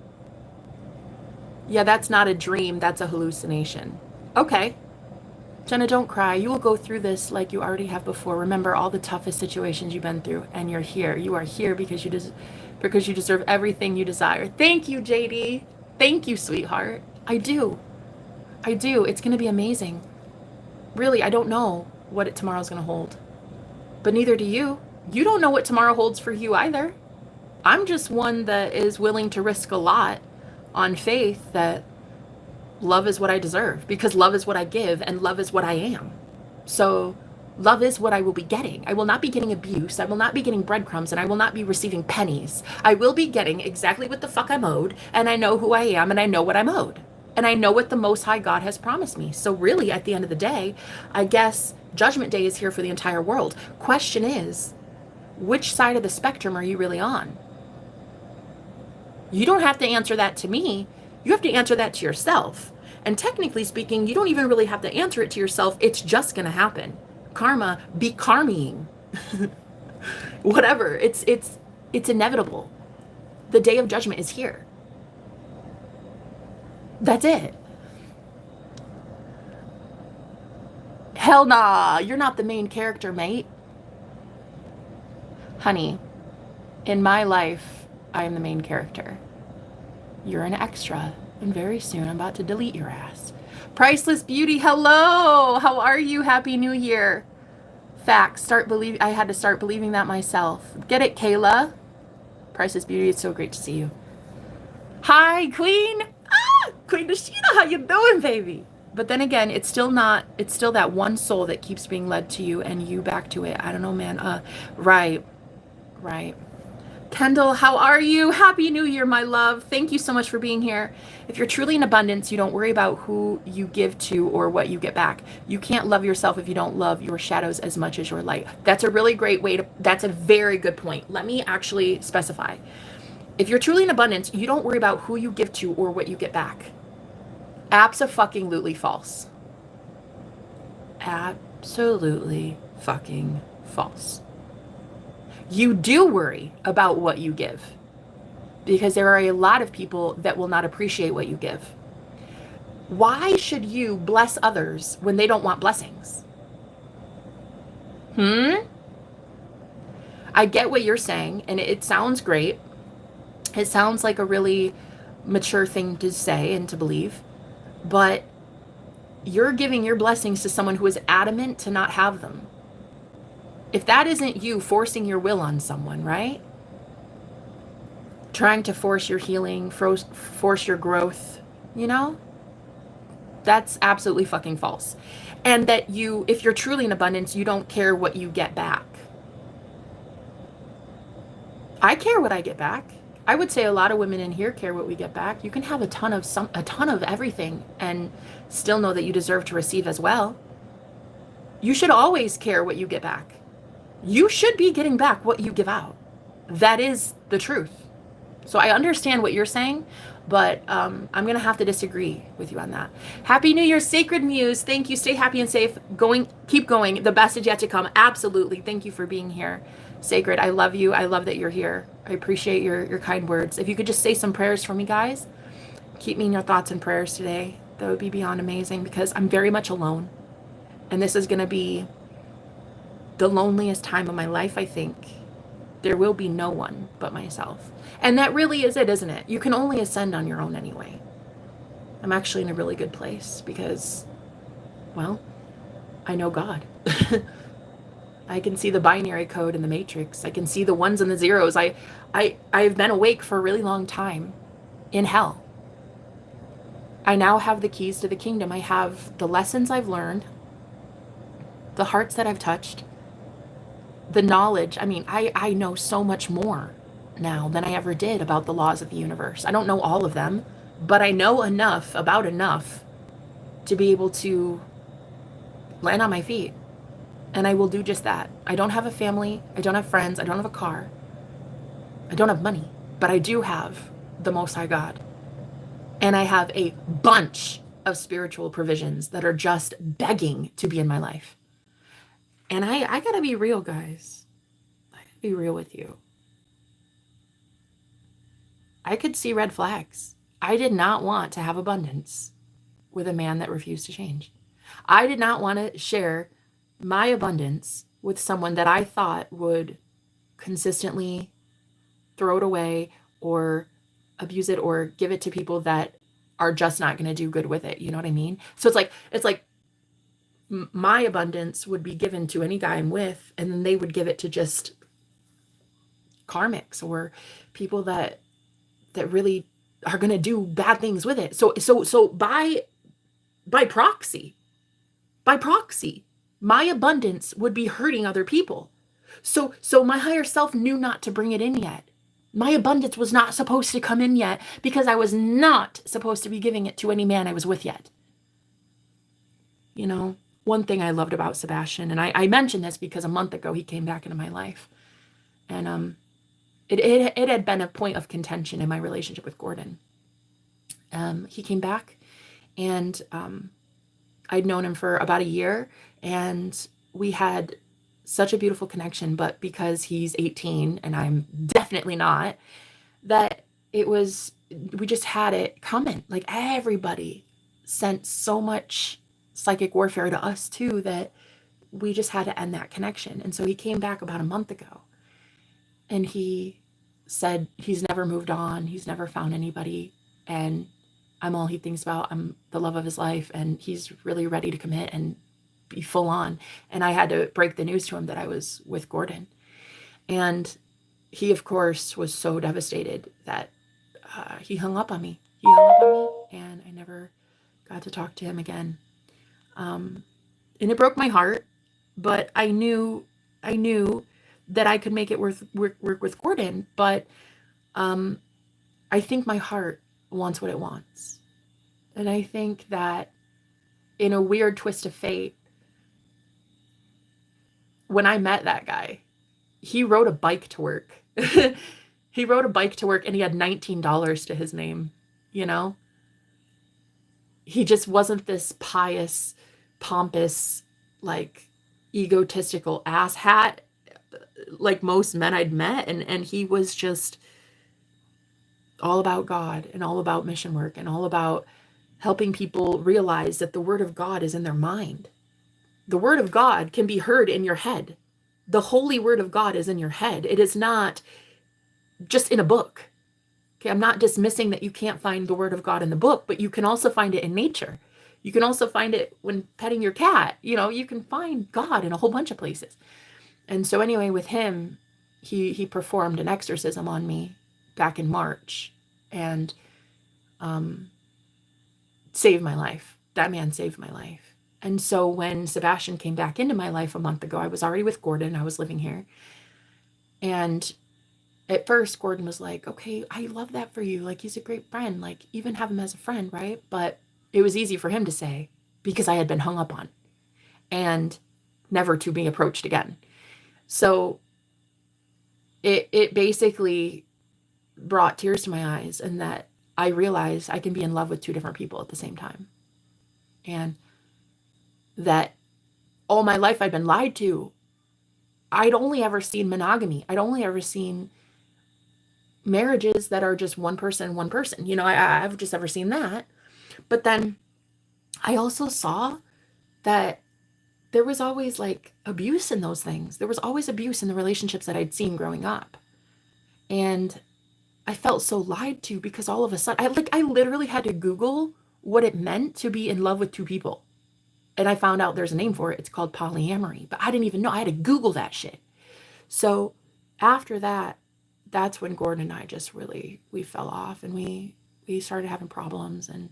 [SPEAKER 1] Yeah, that's not a dream. That's a hallucination. Okay. Jenna, don't cry. You will go through this like you already have before. Remember all the toughest situations you've been through, and you're here. You are here because you deserve everything you desire. Thank you, JD. Thank you, sweetheart. I do. It's going to be amazing. Really, I don't know what tomorrow's going to hold. But neither do you. You don't know what tomorrow holds for you either. I'm just one that is willing to risk a lot on faith that love is what I deserve, because love is what I give and love is what I am. So love is what I will be getting. I will not be getting abuse. I will not be getting breadcrumbs, and I will not be receiving pennies. I will be getting exactly what the fuck I'm owed, and I know who I am, and I know what I'm owed. And I know what the Most High God has promised me. So really, at the end of the day, I guess Judgment Day is here for the entire world. Question is, which side of the spectrum are you really on? You don't have to answer that to me. You have to answer that to yourself. And technically speaking, you don't even really have to answer it to yourself. It's just going to happen. Karma, be karming. Whatever. It's inevitable. The day of judgment is here. That's it. Hell nah, you're not the main character, mate. Honey, in my life, I am the main character. You're an extra, and very soon I'm about to delete your ass. Priceless Beauty, hello! How are you? Happy New Year. Facts, I had to start believing that myself. Get it, Kayla? Priceless Beauty, it's so great to see you. Hi, Queen! Queen Nashina, how you doing, baby? But then again, it's still that one soul that keeps being led to you and you back to it. I don't know, man. Right. Kendall, how are you? Happy New Year, my love. Thank you so much for being here. If you're truly in abundance, you don't worry about who you give to or what you get back. You can't love yourself if you don't love your shadows as much as your light. That's a really great way that's a very good point. Let me actually specify. If you're truly in abundance, you don't worry about who you give to or what you get back. Abso-fucking-lutely false. Absolutely fucking false. You do worry about what you give, because there are a lot of people that will not appreciate what you give. Why should you bless others when they don't want blessings? I get what you're saying, and it sounds great. It sounds like a really mature thing to say and to believe, but you're giving your blessings to someone who is adamant to not have them. If that isn't you forcing your will on someone, right? Trying to force your healing, force your growth, that's absolutely fucking false. And that if you're truly in abundance, you don't care what you get back. I care what I get back. I would say a lot of women in here care what we get back. You can have a ton of everything and still know that you deserve to receive as well. You should always care what you get back. You should be getting back what you give out. That is the truth. So I understand what you're saying, but I'm going to have to disagree with you on that. Happy New Year, Sacred Muse. Thank you. Stay happy and safe. Keep going. The best is yet to come. Absolutely. Thank you for being here. Sacred, I love you. I love that you're here. I appreciate your kind words. If you could just say some prayers for me, guys. Keep me in your thoughts and prayers today. That would be beyond amazing, because I'm very much alone. And this is going to be the loneliest time of my life, I think. There will be no one but myself. And that really is it, isn't it? You can only ascend on your own anyway. I'm actually in a really good place because, well, I know God. I can see the binary code in the matrix. I can see the ones and the zeros. I've been awake for a really long time in hell. I now have the keys to the kingdom. I have the lessons I've learned, the hearts that I've touched, the knowledge, I mean, I know so much more now than I ever did about the laws of the universe. I don't know all of them, but I know enough, about enough, to be able to land on my feet. And I will do just that. I don't have a family. I don't have friends. I don't have a car. I don't have money. But I do have the Most High God. And I have a bunch of spiritual provisions that are just begging to be in my life. And I gotta be real, guys. I gotta be real with you. I could see red flags. I did not want to have abundance with a man that refused to change. I did not want to share my abundance with someone that I thought would consistently throw it away or abuse it or give it to people that are just not going to do good with it. You know what I mean? So it's like my abundance would be given to any guy I'm with, and then they would give it to just karmics or people that really are going to do bad things with it. So by proxy, my abundance would be hurting other people. So my higher self knew not to bring it in yet. My abundance was not supposed to come in yet because I was not supposed to be giving it to any man I was with yet. You know, one thing I loved about Sebastian, and I mentioned this because a month ago he came back into my life, and it had been a point of contention in my relationship with Gordon. He came back, and I'd known him for about a year, and we had such a beautiful connection, but because he's 18 and I'm definitely not, that we just had it coming. Like, everybody sent so much psychic warfare to us too, that we just had to end that connection. And so he came back about a month ago, and he said he's never moved on. He's never found anybody. And I'm all he thinks about. I'm the love of his life. And he's really ready to commit and be full on. And I had to break the news to him that I was with Gordon. And he, of course, was so devastated that he hung up on me. And I never got to talk to him again. And it broke my heart, but I knew that I could make it work with Gordon. But I think my heart wants what it wants. And I think that in a weird twist of fate, when I met that guy, he rode a bike to work. He rode a bike to work, and he had $19 to his name, you know? He just wasn't this pious, pompous, like, egotistical asshat like most men I'd met. And he was just all about God and all about mission work and all about helping people realize that the word of God is in their mind. The word of God can be heard in your head. The holy word of God is in your head. It is not just in a book. Okay, I'm not dismissing that you can't find the word of God in the book, but you can also find it in nature. You can also find it when petting your cat. You know, you can find God in a whole bunch of places. And so anyway, with him, he performed an exorcism on me back in March, and saved my life. That man saved my life. And so when Sebastian came back into my life a month ago, I was already with Gordon. I was living here. And at first, Gordon was like, okay, I love that for you. Like, he's a great friend. Like, even have him as a friend, right? But it was easy for him to say because I had been hung up on and never to be approached again. So it basically brought tears to my eyes, and that I realized I can be in love with two different people at the same time. And that all my life I'd been lied to. I'd only ever seen monogamy. I'd only ever seen marriages that are just one person. You know, I've just ever seen that. But then I also saw that there was always like abuse in those things. There was always abuse in the relationships that I'd seen growing up. And I felt so lied to because all of a sudden, I literally had to Google what it meant to be in love with two people. And I found out there's a name for it. It's called polyamory. But I didn't even know. I had to Google that shit. So after that, that's when Gordon and I just really, we fell off, and we started having problems. And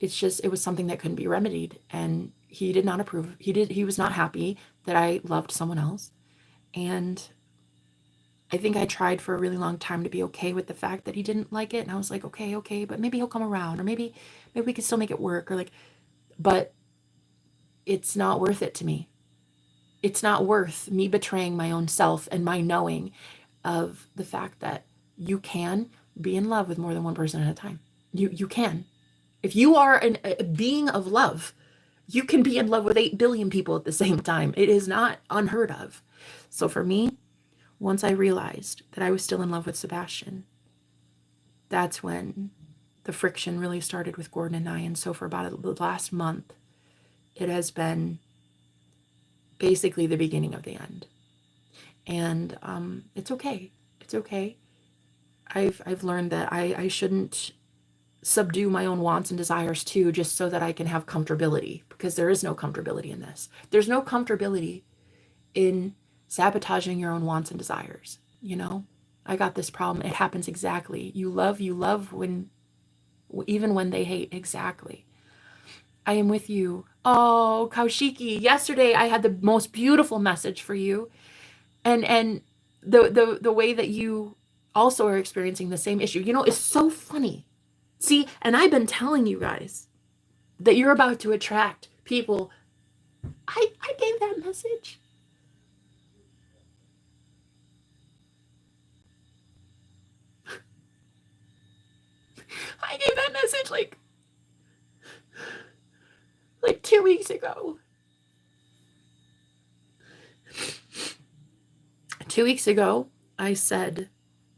[SPEAKER 1] it was something that couldn't be remedied. And he did not approve. He was not happy that I loved someone else. And I think I tried for a really long time to be okay with the fact that he didn't like it. And I was like, okay, but maybe he'll come around, or maybe we can still make it work, or like, but it's not worth it to me. It's not worth me betraying my own self and my knowing of the fact that you can be in love with more than one person at a time. You can. If you are a being of love, you can be in love with 8 billion people at the same time. It is not unheard of. So for me, once I realized that I was still in love with Sebastian, that's when the friction really started with Gordon and I. And so for about the last month, it has been basically the beginning of the end. And it's okay. It's okay. I've learned that I shouldn't subdue my own wants and desires too, just so that I can have comfortability, because there is no comfortability in this. There's no comfortability in sabotaging your own wants and desires. You know, I got this problem. It happens exactly. You love when, even when they hate. Exactly. I am with you. Oh, Kaushiki, yesterday I had the most beautiful message for you. And the way that you also are experiencing the same issue. You know, it's so funny. See, and I've been telling you guys that you're about to attract people. I gave that message. I gave that message like 2 weeks ago. 2 weeks ago, I said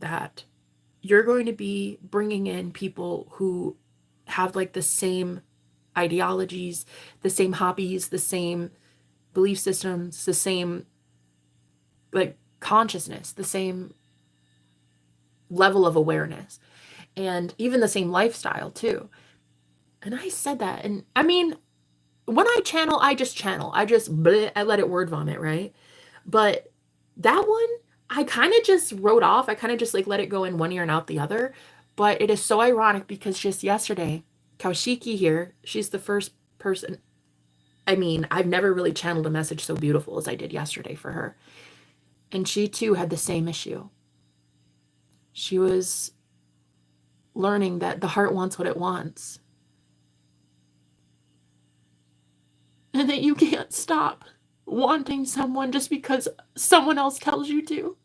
[SPEAKER 1] that you're going to be bringing in people who have like the same ideologies, the same hobbies, the same belief systems, the same like consciousness, the same level of awareness, and even the same lifestyle too. And I said that, and I mean, when I channel, I just channel. I just bleh, I let it word vomit, right? But that one, I kind of just wrote off. I kind of just like let it go in one ear and out the other. But it is so ironic because just yesterday, Kaushiki here, she's the first person. I mean, I've never really channeled a message so beautiful as I did yesterday for her. And she too had the same issue. She was learning that the heart wants what it wants, and that you can't stop wanting someone just because someone else tells you to.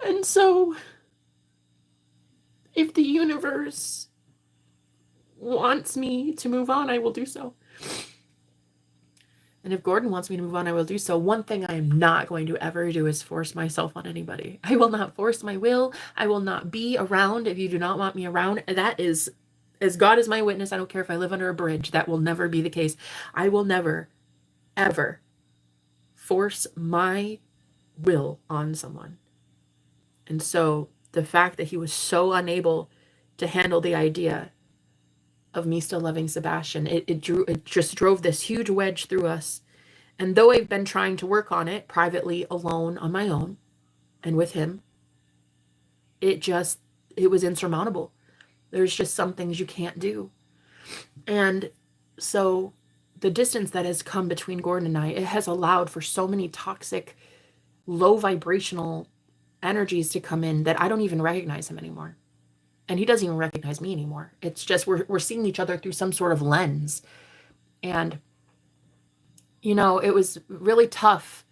[SPEAKER 1] And so, if the universe wants me to move on, I will do so. And if Gordon wants me to move on, I will do so. One thing I am not going to ever do is force myself on anybody. I will not force my will. I will not be around if you do not want me around. That is, as God is my witness, I don't care if I live under a bridge. That will never be the case. I will never, ever force my will on someone. And so the fact that he was so unable to handle the idea of me still loving Sebastian, it just drove this huge wedge through us. And though I've been trying to work on it privately, alone, on my own, and with him, it was insurmountable. There's just some things you can't do. And so the distance that has come between Gordon and I, it has allowed for so many toxic, low vibrational energies to come in that I don't even recognize him anymore. And he doesn't even recognize me anymore. It's just we're seeing each other through some sort of lens. And, you know, it was really tough.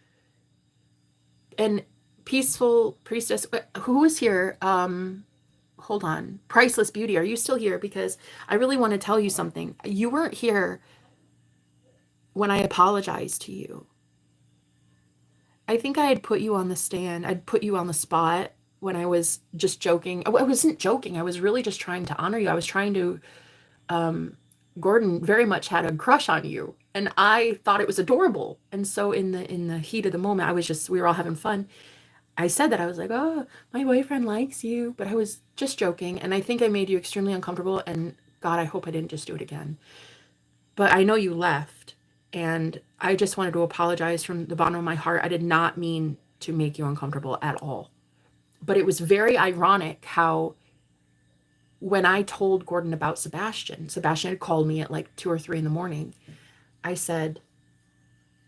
[SPEAKER 1] And Peaceful Priestess, who was here? Hold on. Priceless Beauty, are you still here? Because I really want to tell you something. You weren't here when I apologized to you. I think I had put you on the stand. I'd put you on the spot when I was just joking. I wasn't joking. I was really just trying to honor you. I was trying to, Gordon very much had a crush on you, and I thought it was adorable. And so in the heat of the moment, we were all having fun. I said that I was like, oh, my boyfriend likes you, but I was just joking. And I think I made you extremely uncomfortable. And God, I hope I didn't just do it again. But I know you left, and I just wanted to apologize from the bottom of my heart. I did not mean to make you uncomfortable at all. But it was very ironic how when I told Gordon about Sebastian had called me at like 2 or 3 in the morning. I said,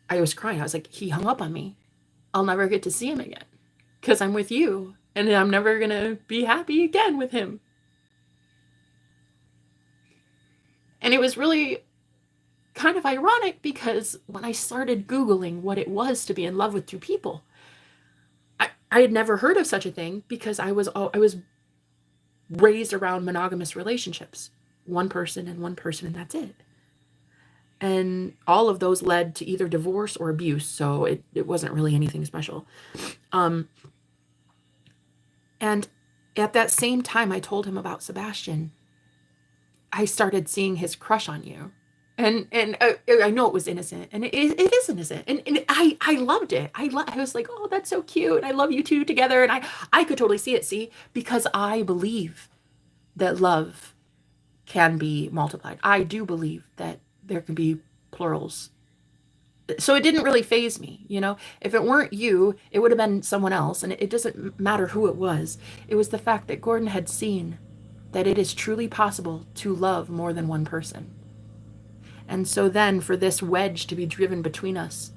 [SPEAKER 1] I was crying. I was like, he hung up on me. I'll never get to see him again because I'm with you and I'm never going to be happy again with him. And it was really kind of ironic because when I started Googling what it was to be in love with two people, I had never heard of such a thing because I was raised around monogamous relationships. One person and that's it. And all of those led to either divorce or abuse, so it wasn't really anything special. And at that same time I told him about Sebastian, I started seeing his crush on you. And I know it was innocent, and it is innocent, and I loved it. I was like, oh, that's so cute. I love you two together, and I could totally see it. See, because I believe that love can be multiplied. I do believe that there can be plurals. So it didn't really faze me, you know. If it weren't you, it would have been someone else, and it doesn't matter who it was. It was the fact that Gordon had seen that it is truly possible to love more than one person. And so then for this wedge to be driven between us,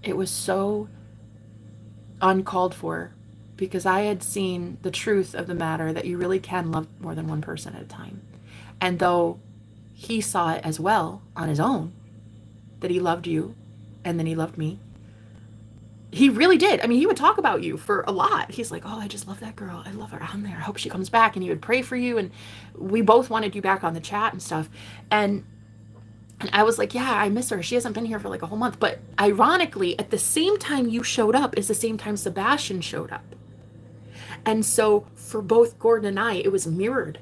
[SPEAKER 1] it was so uncalled for, because I had seen the truth of the matter that you really can love more than one person at a time. And though he saw it as well on his own, that he loved you and then he loved me, he really did. I mean, he would talk about you for a lot. He's like, oh, I just love that girl. I love her on there. I hope she comes back. And he would pray for you. And we both wanted you back on the chat and stuff. And I was like, yeah, I miss her. She hasn't been here for like a whole month. But ironically, at the same time you showed up is the same time Sebastian showed up. And so for both Gordon and I, it was mirrored.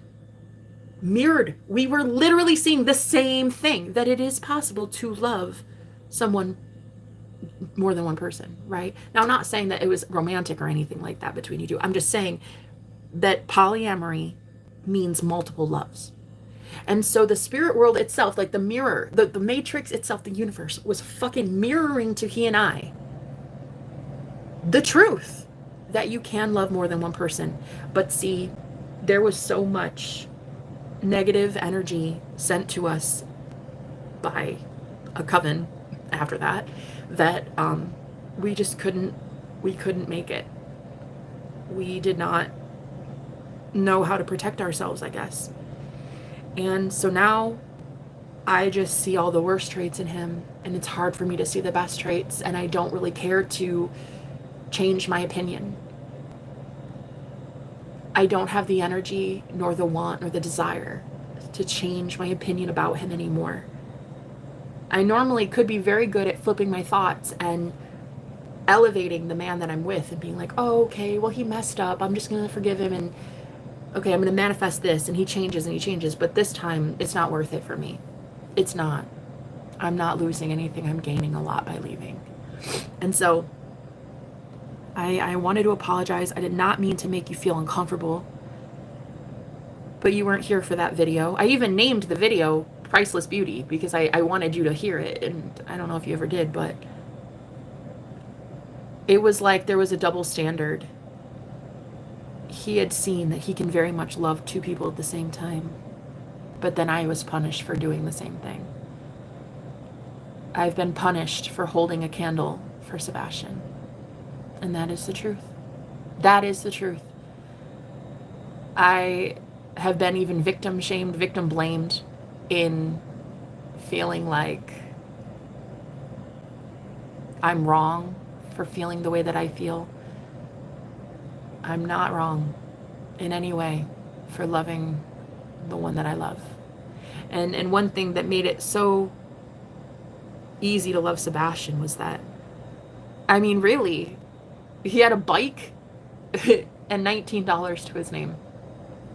[SPEAKER 1] We were literally seeing the same thing, that it is possible to love someone more than one person, right? Now, I'm not saying that it was romantic or anything like that between you two. I'm just saying that polyamory means multiple loves. And so the spirit world itself, like the mirror, the matrix itself, the universe, was fucking mirroring to he and I the truth that you can love more than one person. But see, there was so much negative energy sent to us by a coven after that we just couldn't make it. We did not know how to protect ourselves, I guess. And so now I just see all the worst traits in him, and it's hard for me to see the best traits, and I don't really care to change my opinion. I don't have the energy, nor the want, nor the desire to change my opinion about him anymore. I normally could be very good at flipping my thoughts and elevating the man that I'm with and being like, oh, okay, well, he messed up. I'm just going to forgive him, and okay, I'm going to manifest this, and he changes. But this time, it's not worth it for me. It's not. I'm not losing anything. I'm gaining a lot by leaving. And so I wanted to apologize. I did not mean to make you feel uncomfortable, but you weren't here for that video. I even named the video Priceless Beauty because I wanted you to hear it, and I don't know if you ever did, but it was like there was a double standard. He had seen that he can very much love two people at the same time, but then I was punished for doing the same thing. I've been punished for holding a candle for Sebastian, and that is the truth. That is the truth. I have been even victim shamed, victim blamed in feeling like I'm wrong for feeling the way that I feel. I'm not wrong in any way for loving the one that I love. And one thing that made it so easy to love Sebastian was that, I mean, really, he had a bike and $19 to his name.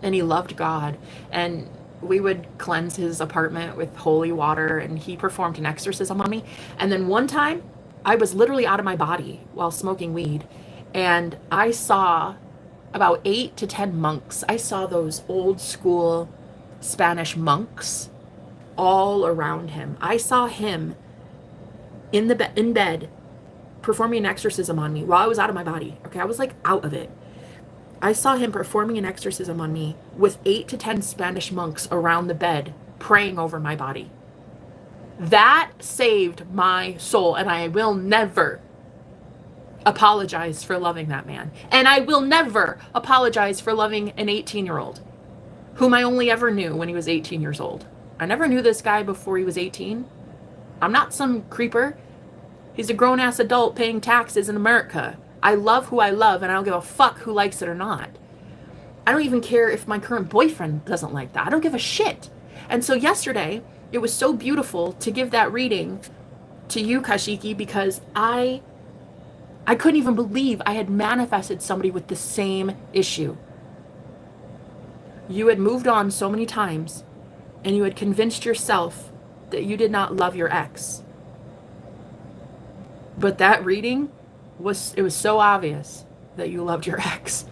[SPEAKER 1] And he loved God. And we would cleanse his apartment with holy water, and he performed an exorcism on me. And then one time, I was literally out of my body while smoking weed, and I saw about 8 to 10 monks. I saw those old school Spanish monks all around him. I saw him in bed performing an exorcism on me while I was out of my body. Okay, I was like out of it. I saw him performing an exorcism on me with 8 to 10 Spanish monks around the bed praying over my body. That saved my soul, and I will never apologize for loving that man. And I will never apologize for loving an 18-year-old whom I only ever knew when he was 18 years old. I never knew this guy before he was 18. I'm not some creeper. He's a grown-ass adult paying taxes in America. I love who I love, and I don't give a fuck who likes it or not. I don't even care if my current boyfriend doesn't like that. I don't give a shit. And so yesterday, it was so beautiful to give that reading to you, Kashiki, because I couldn't even believe I had manifested somebody with the same issue. You had moved on so many times, and you had convinced yourself that you did not love your ex. But that reading it was so obvious that you loved your ex.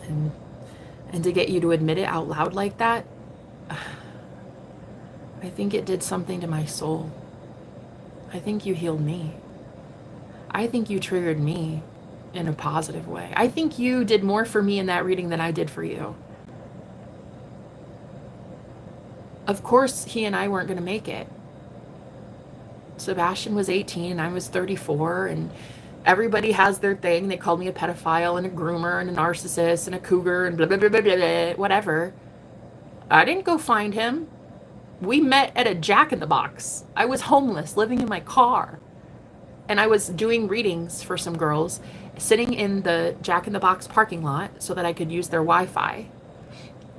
[SPEAKER 1] And to get you to admit it out loud like that, I think it did something to my soul. I think you healed me. I think you triggered me in a positive way. I think you did more for me in that reading than I did for you. Of course, he and I weren't going to make it. Sebastian was 18 and I was 34, and everybody has their thing. They called me a pedophile and a groomer and a narcissist and a cougar and blah, blah, blah, blah, blah, blah, whatever. I didn't go find him. We met at a Jack in the Box. I was homeless, living in my car. And I was doing readings for some girls, sitting in the Jack in the Box parking lot so that I could use their Wi-Fi.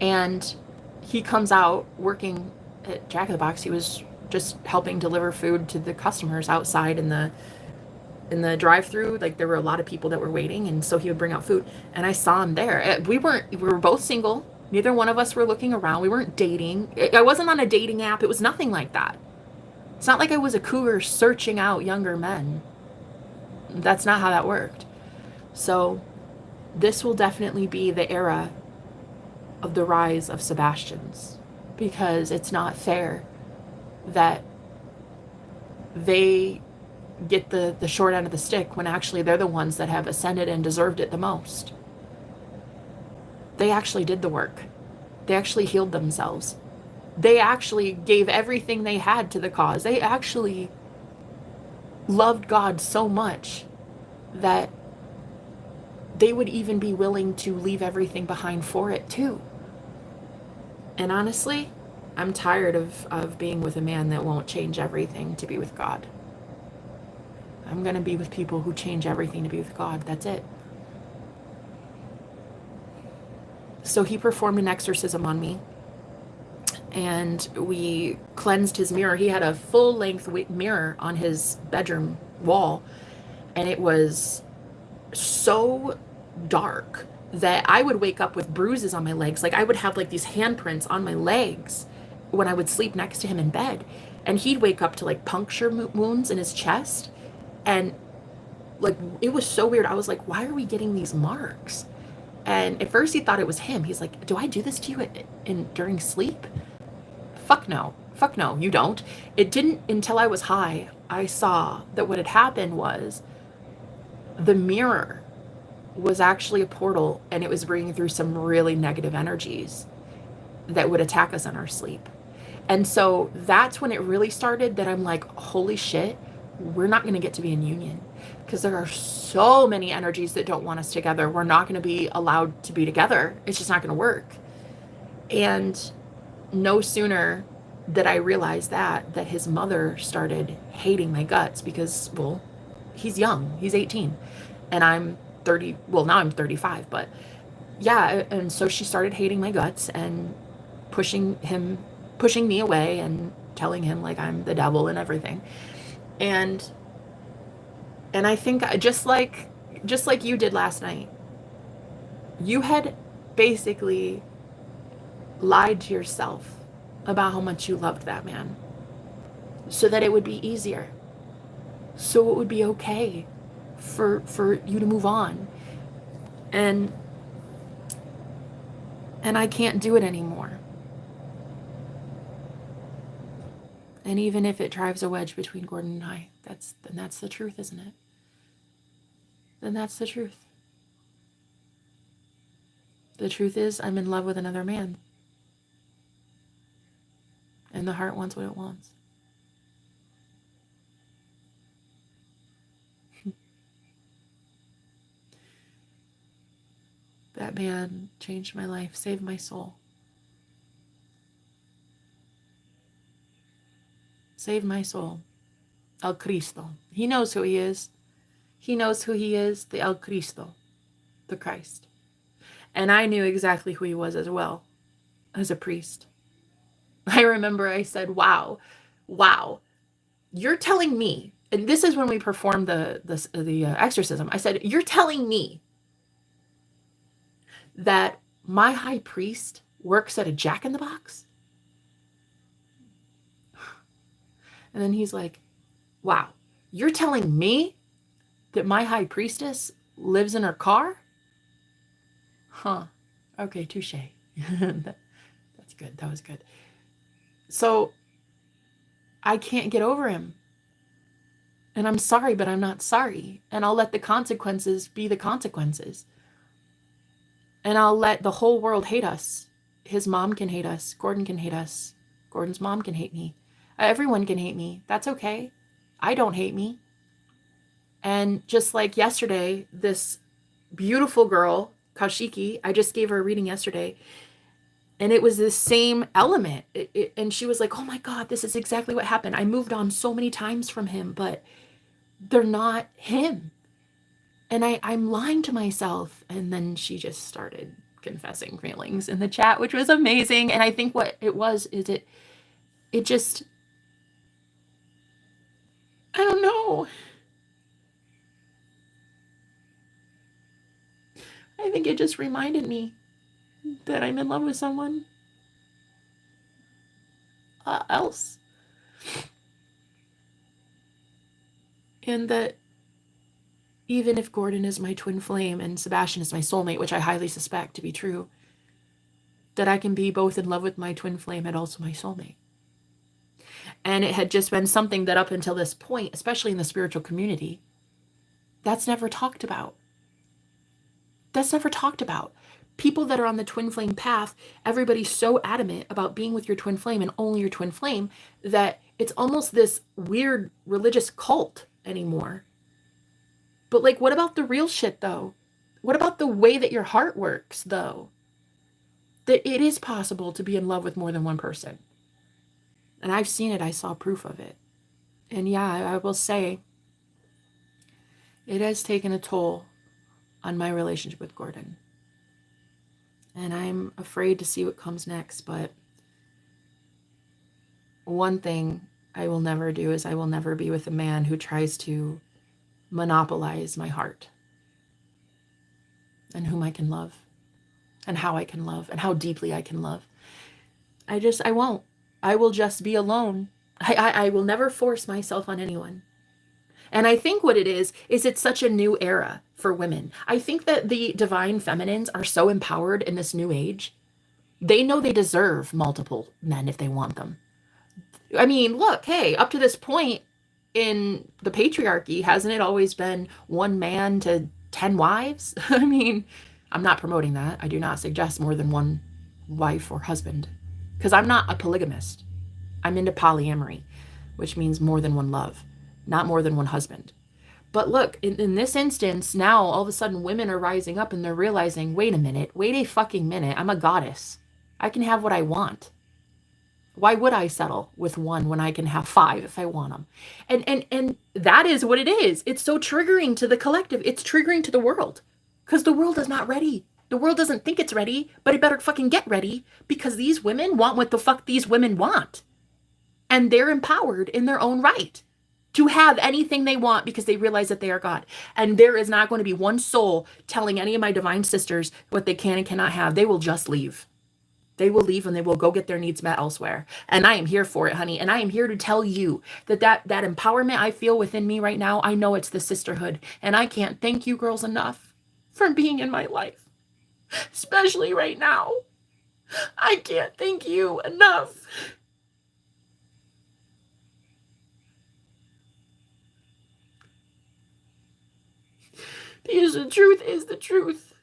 [SPEAKER 1] And he comes out working at Jack in the Box. He was just helping deliver food to the customers outside in the drive-through. Like, there were a lot of people that were waiting, and so he would bring out food. And I saw him there. We were both single. Neither one of us were looking around. We weren't dating. I wasn't on a dating app. It was nothing like that. It's not like I was a cougar searching out younger men. That's not how that worked. So this will definitely be the era of the rise of Sebastians, because it's not fair that they get the short end of the stick when actually they're the ones that have ascended and deserved it the most. They actually did the work. They actually healed themselves. They actually gave everything they had to the cause. They actually loved God so much that they would even be willing to leave everything behind for it too. And honestly, I'm tired of being with a man that won't change everything to be with God. I'm going to be with people who change everything to be with God. That's it. So he performed an exorcism on me, and we cleansed his mirror. He had a full-length mirror on his bedroom wall, and it was so dark that I would wake up with bruises on my legs. Like, I would have like these handprints on my legs when I would sleep next to him in bed, and he'd wake up to like puncture wounds in his chest. And like, it was so weird. I was like, why are we getting these marks? And at first he thought it was him. He's like, do I do this to you during sleep? Fuck no, you don't. It didn't until I was high. I saw that what had happened was the mirror was actually a portal, and it was bringing through some really negative energies that would attack us in our sleep. And so that's when it really started, that I'm like, holy shit, we're not going to get to be in union, because there are so many energies that don't want us together. We're not going to be allowed to be together. It's just not going to work. And no sooner did I realize that his mother started hating my guts, because, well, he's young. He's 18 and I'm 30. Well, now I'm 35, but yeah. And so she started hating my guts and pushing me away and telling him like I'm the devil and everything. And I think just like you did last night, you had basically lied to yourself about how much you loved that man, so that it would be easier, so it would be okay for you to move on. And I can't do it anymore. And even if it drives a wedge between Gordon and I, that's the truth, isn't it? Then that's the truth. The truth is, I'm in love with another man. And the heart wants what it wants. That man changed my life, saved my soul. Saved my soul. El Cristo. He knows who he is. He knows who he is, the El Cristo, the Christ. And I knew exactly who he was as well, as a priest. I remember I said, wow, you're telling me, and this is when we performed the exorcism. I said, you're telling me that my high priest works at a Jack in the Box? And then he's like, wow, you're telling me that my high priestess lives in her car? Huh. Okay, touche. That's good. That was good. So I can't get over him. And I'm sorry, but I'm not sorry. And I'll let the consequences be the consequences. And I'll let the whole world hate us. His mom can hate us. Gordon can hate us. Gordon's mom can hate me. Everyone can hate me. That's okay. I don't hate me. And just like yesterday, this beautiful girl, Kaushiki, I just gave her a reading yesterday, and it was this same element. And she was like, oh my God, this is exactly what happened. I moved on so many times from him, but they're not him. And I'm lying to myself. And then she just started confessing feelings in the chat, which was amazing. And I think what it was is it just, I don't know. I think it just reminded me that I'm in love with someone else. And that even if Gordon is my twin flame and Sebastian is my soulmate, which I highly suspect to be true, that I can be both in love with my twin flame and also my soulmate. And it had just been something that up until this point, especially in the spiritual community, that's never talked about. That's never talked about. People that are on the twin flame path, everybody's so adamant about being with your twin flame and only your twin flame that it's almost this weird religious cult anymore. But like, what about the real shit though? What about the way that your heart works though? That it is possible to be in love with more than one person. And I've seen it. I saw proof of it. And yeah, I will say it has taken a toll on my relationship with Gordon. And I'm afraid to see what comes next. But one thing I will never do is I will never be with a man who tries to monopolize my heart and whom I can love and how I can love and how deeply I can love. I won't. I will just be alone. I will never force myself on anyone. And I think what it is it's such a new era for women. I think that the divine feminines are so empowered in this new age. They know they deserve multiple men if they want them. I mean, look, hey, up to this point in the patriarchy, hasn't it always been one man to 10 wives? I mean, I'm not promoting that. I do not suggest more than one wife or husband because I'm not a polygamist. I'm into polyamory, which means more than one love, not more than one husband. But look, in this instance, now all of a sudden women are rising up and they're realizing, wait a fucking minute. I'm a goddess. I can have what I want. Why would I settle with one when I can have 5 if I want them? And that is what it is. It's so triggering to the collective. It's triggering to the world because the world is not ready. The world doesn't think it's ready, but it better fucking get ready because these women want what the fuck these women want. And they're empowered in their own right to have anything they want because they realize that they are God. And there is not going to be one soul telling any of my divine sisters what they can and cannot have. They will just leave. They will leave and they will go get their needs met elsewhere. And I am here for it, honey. And I am here to tell you that empowerment I feel within me right now, I know it's the sisterhood. And I can't thank you girls enough for being in my life, especially right now. I can't thank you enough. Because the truth is the truth.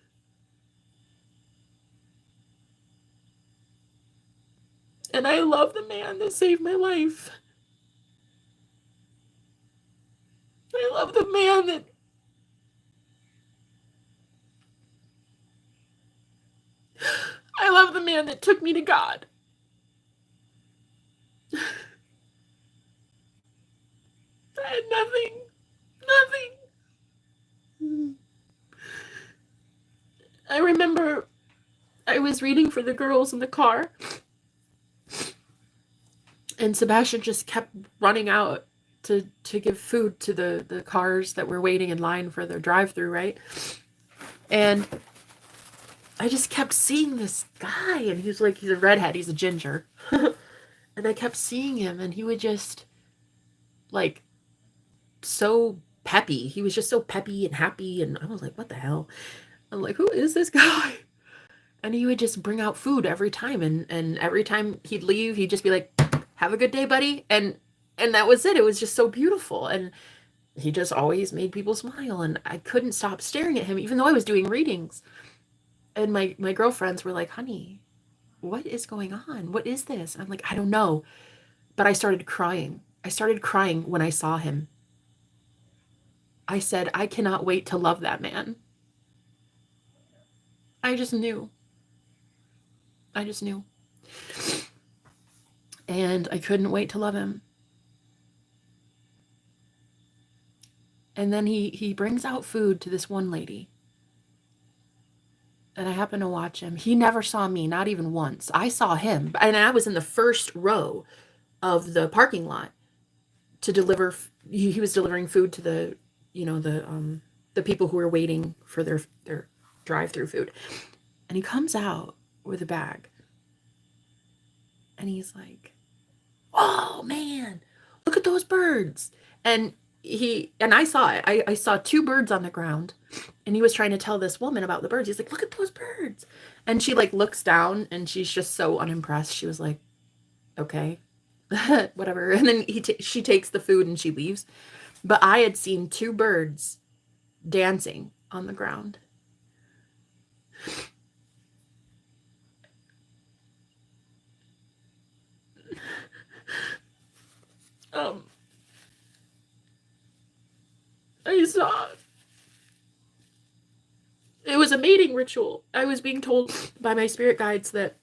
[SPEAKER 1] And I love the man that saved my life. I love the man that took me to God. I had nothing. Nothing. I remember I was reading for the girls in the car, and Sebastian just kept running out to give food to the cars that were waiting in line for their drive-through, right? And I just kept seeing this guy, and he's a redhead, he's a ginger. And I kept seeing him, and he would just, like, so peppy. He was just so peppy and happy, and I was like, what the hell? I'm like, who is this guy? And he would just bring out food every time, and every time he'd leave, he'd just be like, have a good day, buddy. And that was it. It was just so beautiful. And he just always made people smile, and I couldn't stop staring at him, even though I was doing readings. And my girlfriends were like, honey, what is going on? What is this? I'm like, I don't know. But I started crying. I started crying when I saw him. I said, I cannot wait to love that man. I just knew. I just knew. And I couldn't wait to love him. And then he brings out food to this one lady. And I happened to watch him. He never saw me, not even once. I saw him, and I was in the first row of the parking lot to deliver. He was delivering food to the, the people who were waiting for their drive-through food. And he comes out with a bag, and he's like, "Oh man, look at those birds!" And I saw it. I saw two birds on the ground, and he was trying to tell this woman about the birds. He's like, look at those birds. And she like looks down, and she's just so unimpressed. She was like, okay, whatever. And then she takes the food and she leaves. But I had seen two birds dancing on the ground. I saw it was a mating ritual. I was being told by my spirit guides that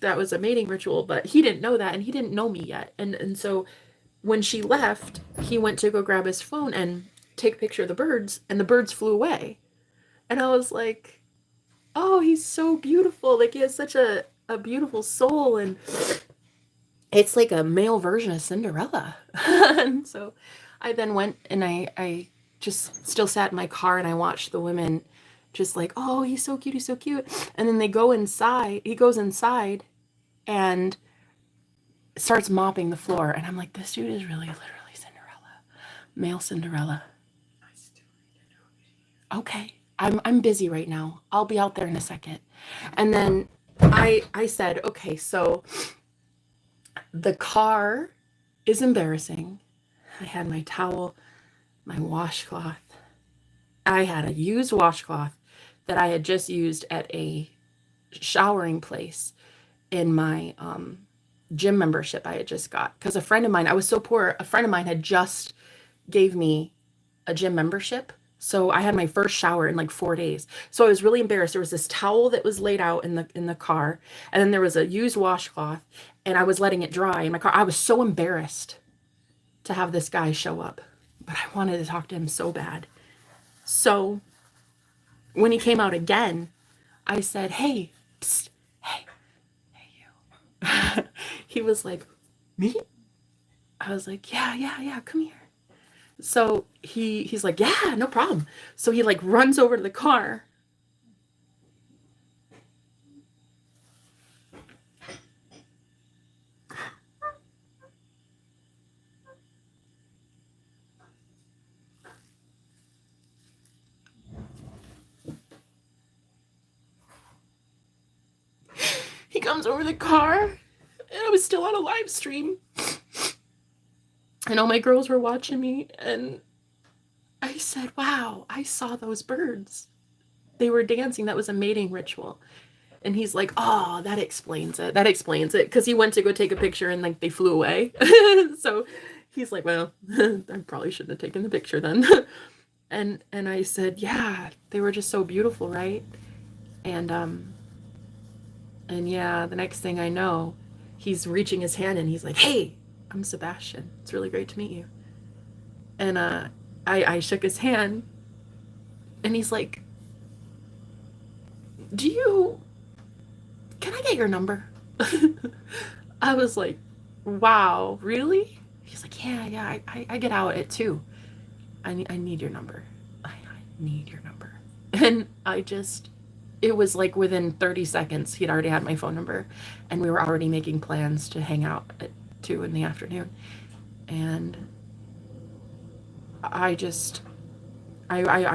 [SPEAKER 1] was a mating ritual, but he didn't know that, and he didn't know me yet. And so when she left, he went to go grab his phone and take a picture of the birds, and the birds flew away. And I was like, oh, he's so beautiful. Like, he has such a beautiful soul, and it's like a male version of Cinderella. And so I then went, and I just still sat in my car, and I watched the women just like, oh, he's so cute, he's so cute. And then they go inside, he goes inside and starts mopping the floor. And I'm like, this dude is really literally Cinderella, male Cinderella. Okay, I'm busy right now. I'll be out there in a second. And then I said, okay, so the car is embarrassing. I had my towel, my washcloth. I had a used washcloth that I had just used at a showering place in my gym membership I had just got. Because a friend of mine, I was so poor, a friend of mine had just gave me a gym membership. So I had my first shower in like 4 days. So I was really embarrassed. There was this towel that was laid out in the car, and then there was a used washcloth, and I was letting it dry in my car. I was so embarrassed to have this guy show up, but I wanted to talk to him so bad. So when he came out again, I said, hey, psst, hey you. He was like, me? I was like, yeah, come here. So he's like, yeah, no problem. So he like runs over to the car. He comes over the car, and I was still on a live stream. And all my girls were watching me, and I said, wow, I saw those birds. They were dancing. That was a mating ritual. And he's like, oh, that explains it. That explains it. Because he went to go take a picture and like they flew away. So he's like, well, I probably shouldn't have taken the picture then. And I said, yeah, they were just so beautiful, right? And yeah, the next thing I know, he's reaching his hand and he's like, hey, I'm Sebastian. It's really great to meet you. And I shook his hand and he's like, can I get your number? I was like, wow, really? He's like, yeah, I get out at 2. I need your number. I need your number. And it was like within 30 seconds, he'd already had my phone number and we were already making plans to hang out at 2 in the afternoon. And I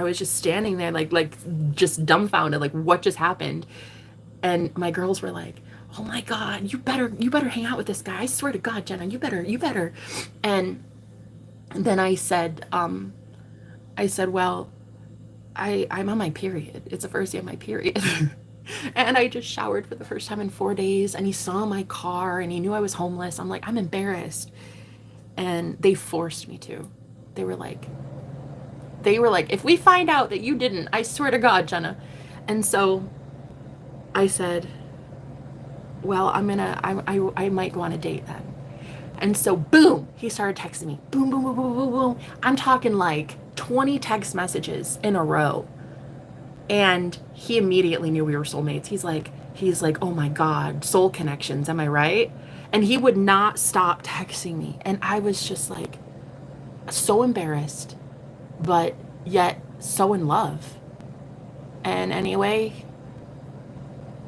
[SPEAKER 1] was just standing there like just dumbfounded, like what just happened. And my girls were like, oh my God, you better hang out with this guy. I swear to God, Jenna, you better. And then I said, well, I'm on my period. It's the first day of my period. And I just showered for the first time in 4 days and he saw my car and he knew I was homeless. I'm like, I'm embarrassed. And they forced me to. They were like, if we find out that you didn't, I swear to God, Jenna. And so I said, well, I might go on a date then. And so boom, he started texting me. Boom, boom, boom, boom, boom, boom. I'm talking like 20 text messages in a row. And he immediately knew we were soulmates. He's like, oh my God, soul connections, am I right? And he would not stop texting me. And I was just like so embarrassed, but yet so in love. And anyway,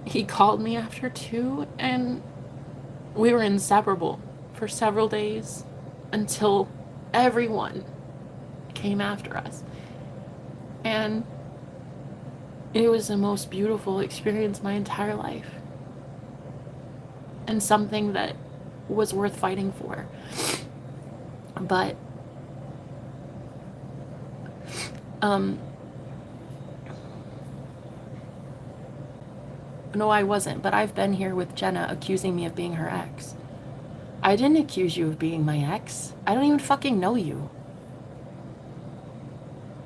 [SPEAKER 1] he called me after 2 and we were inseparable for several days until everyone came after us. And it was the most beautiful experience my entire life. And something that was worth fighting for. But no, I wasn't, but I've been here with Jenna accusing me of being her ex. I didn't accuse you of being my ex. I don't even fucking know you.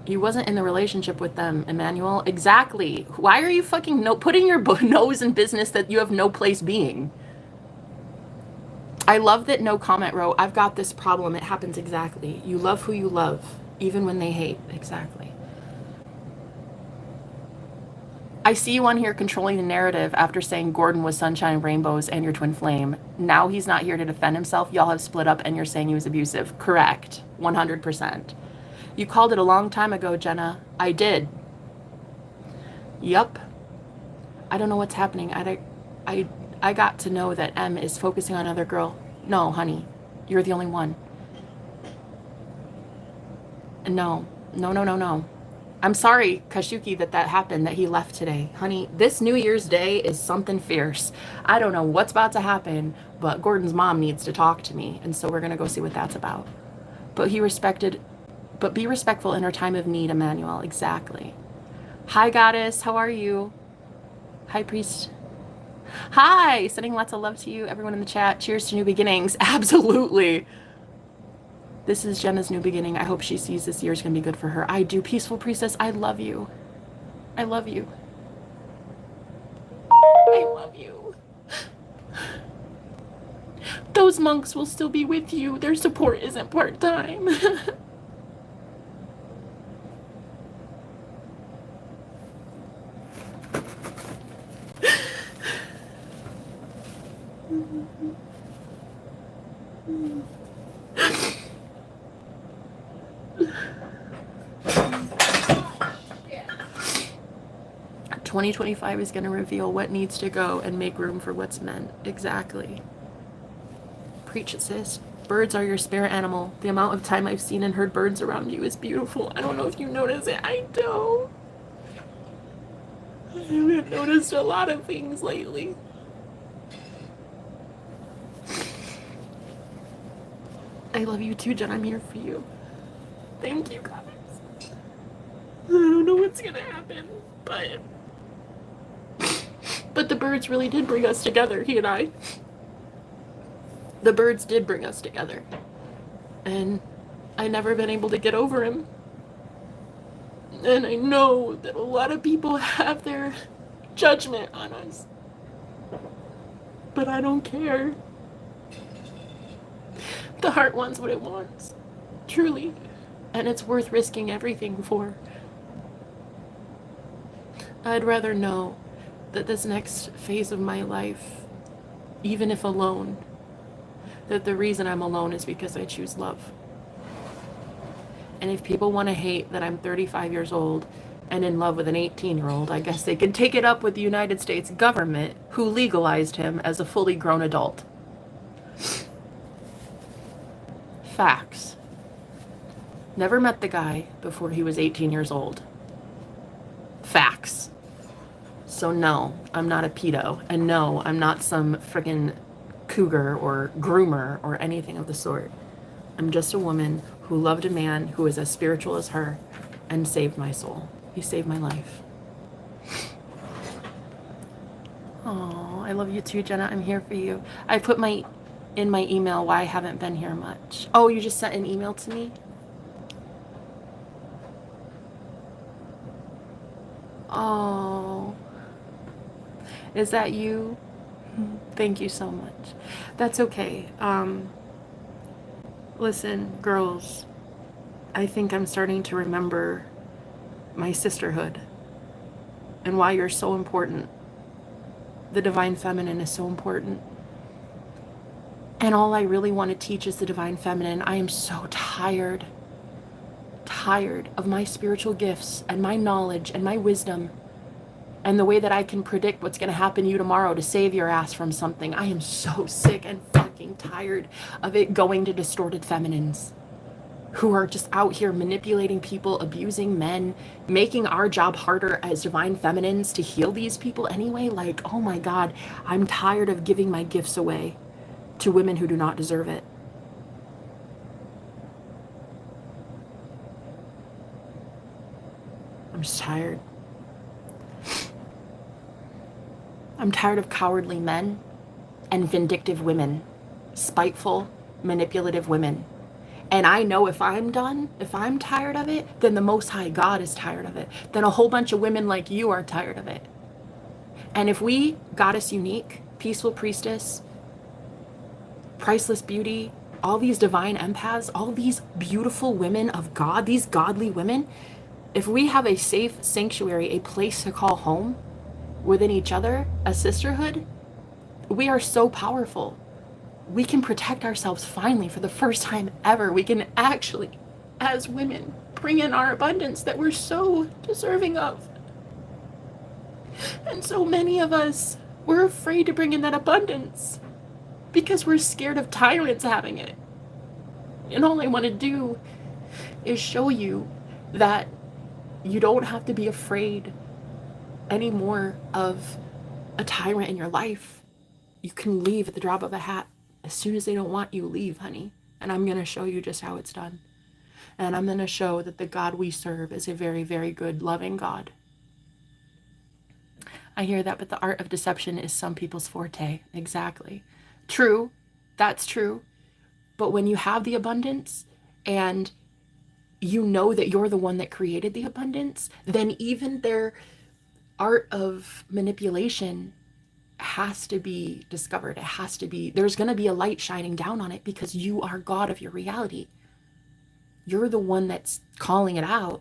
[SPEAKER 1] You wasn't in the relationship with them, Emmanuel. Exactly. Why are you fucking putting your nose in business that you have no place being? I love that no comment wrote, I've got this problem. It happens exactly. You love who you love, even when they hate. Exactly. I see you on here controlling the narrative after saying Gordon was sunshine and rainbows and your twin flame. Now he's not here to defend himself. Y'all have split up and you're saying he was abusive. Correct. 100%. You called it a long time ago, Jenna. I did. Yup. I don't know what's happening. I got to know that M is focusing on another girl. No, honey. You're the only one. No. I'm sorry, Kashuki, that happened, that he left today. Honey, this New Year's Day is something fierce. I don't know what's about to happen, but Gordon's mom needs to talk to me, and so we're going to go see what that's about. But be respectful in her time of need, Emmanuel. Exactly. Hi, Goddess. How are you? Hi, Priest. Hi. Sending lots of love to you, everyone in the chat. Cheers to new beginnings. Absolutely. This is Jenna's new beginning. I hope she sees this year is going to be good for her. I do. Peaceful Priestess, I love you. I love you. I love you. Those monks will still be with you. Their support isn't part-time.
[SPEAKER 2] Yeah.
[SPEAKER 1] 2025 is going to reveal what needs to go and make room for what's meant. Exactly. Preach it, sis. Birds are your spirit animal. The amount of time I've seen and heard birds around you is beautiful. I don't know if you notice it. I don't. I haven't noticed a lot of things lately. I love you too, Jen. I'm here for you. Thank you, guys. I don't know what's gonna happen, but But the birds really did bring us together, he and I. The birds did bring us together. And I never been able to get over him. And I know that a lot of people have their judgment on us. But I don't care. The heart wants what it wants. Truly. And it's worth risking everything for. I'd rather know that this next phase of my life, even if alone, that the reason I'm alone is because I choose love. And if people want to hate that I'm 35 years old and in love with an 18-year-old, I guess they can take it up with the United States government, who legalized him as a fully grown adult. Facts. Never met the guy before he was 18 years old. Facts. So no, I'm not a pedo. And no, I'm not some friggin' cougar or groomer or anything of the sort. I'm just a woman who loved a man who was as spiritual as her and saved my soul. He saved my life. Oh, I love you too, Jenna. I'm here for you. I put in my email why I haven't been here much. Oh, you just sent an email to me? Oh, is that you? Thank you so much. That's okay. Listen, girls, I think I'm starting to remember my sisterhood and why you're so important. The divine feminine is so important. And all I really want to teach is the divine feminine. I am so tired of my spiritual gifts and my knowledge and my wisdom and the way that I can predict what's going to happen to you tomorrow to save your ass from something. I am so sick and fucking tired of it going to distorted feminines who are just out here manipulating people, abusing men, making our job harder as divine feminines to heal these people anyway. Like, oh my God, I'm tired of giving my gifts away to women who do not deserve it. I'm just tired. I'm tired of cowardly men and vindictive women, spiteful, manipulative women. And I know if I'm done, if I'm tired of it, then the Most High God is tired of it. Then a whole bunch of women like you are tired of it. And if we, Goddess Unique, Peaceful Priestess, Priceless Beauty, all these divine empaths, all these beautiful women of God, these godly women, if we have a safe sanctuary, a place to call home within each other, a sisterhood, we are so powerful. We can protect ourselves finally for the first time ever. We can actually, as women, bring in our abundance that we're so deserving of. And so many of us, we're afraid to bring in that abundance because we're scared of tyrants having it. And all I want to do is show you that you don't have to be afraid anymore of a tyrant in your life. You can leave at the drop of a hat. As soon as they don't want you, leave, honey. And I'm going to show you just how it's done. And I'm going to show that the God we serve is a very, very good, loving God. I hear that, but the art of deception is some people's forte. Exactly. True. That's true. But when you have the abundance and you know that you're the one that created the abundance, then even their art of manipulation has to be discovered. It has to be, there's going to be a light shining down on it because you are God of your reality. You're the one that's calling it out.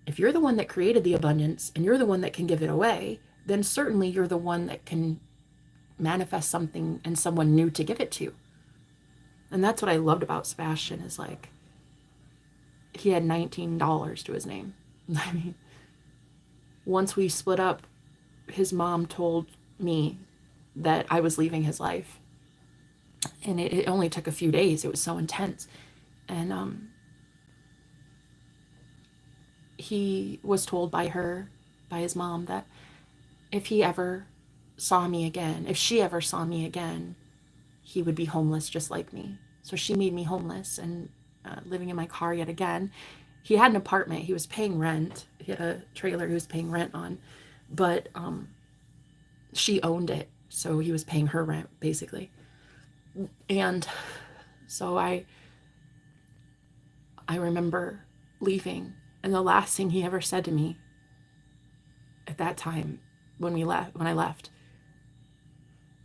[SPEAKER 1] If you're the one that created the abundance and you're the one that can give it away, then certainly you're the one that can manifest something and someone new to give it to. And that's what I loved about Sebastian, is like, he had $19 to his name. I mean, once we split up, his mom told me that I was leaving his life. And it only took a few days. It was so intense. And he was told by his mom, that if he ever saw me again, if she ever saw me again, he would be homeless just like me. So she made me homeless and living in my car yet again. He had an apartment. He was paying rent. He had a trailer he was paying rent on. But she owned it, so he was paying her rent, basically. And so I remember leaving, and the last thing he ever said to me at that time when I left,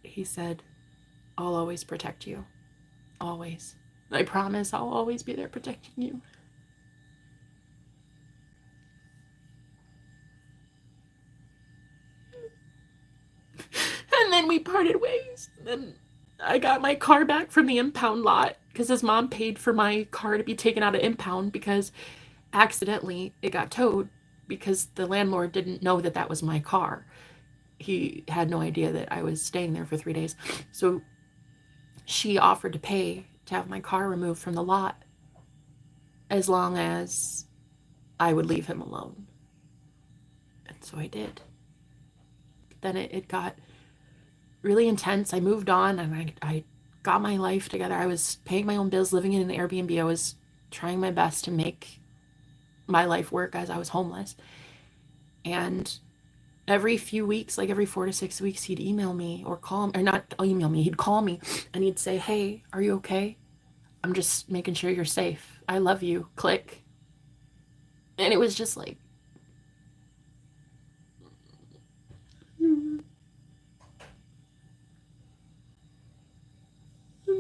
[SPEAKER 1] he said, "I'll always protect you. Always. I promise I'll always be there protecting you." And then we parted ways. Then I got my car back from the impound lot because his mom paid for my car to be taken out of impound because accidentally it got towed because the landlord didn't know that that was my car. He had no idea that I was staying there for 3 days. So she offered to pay to have my car removed from the lot as long as I would leave him alone. And so I did. Then it got really intense. I moved on and I got my life together. I was paying my own bills, living in an Airbnb. I was trying my best to make my life work as I was homeless. And every few weeks, like every 4 to 6 weeks, he'd email me or call me, or not email me, he'd call me and he'd say, "Hey, are you okay? I'm just making sure you're safe. I love you. Click." And it was just like, and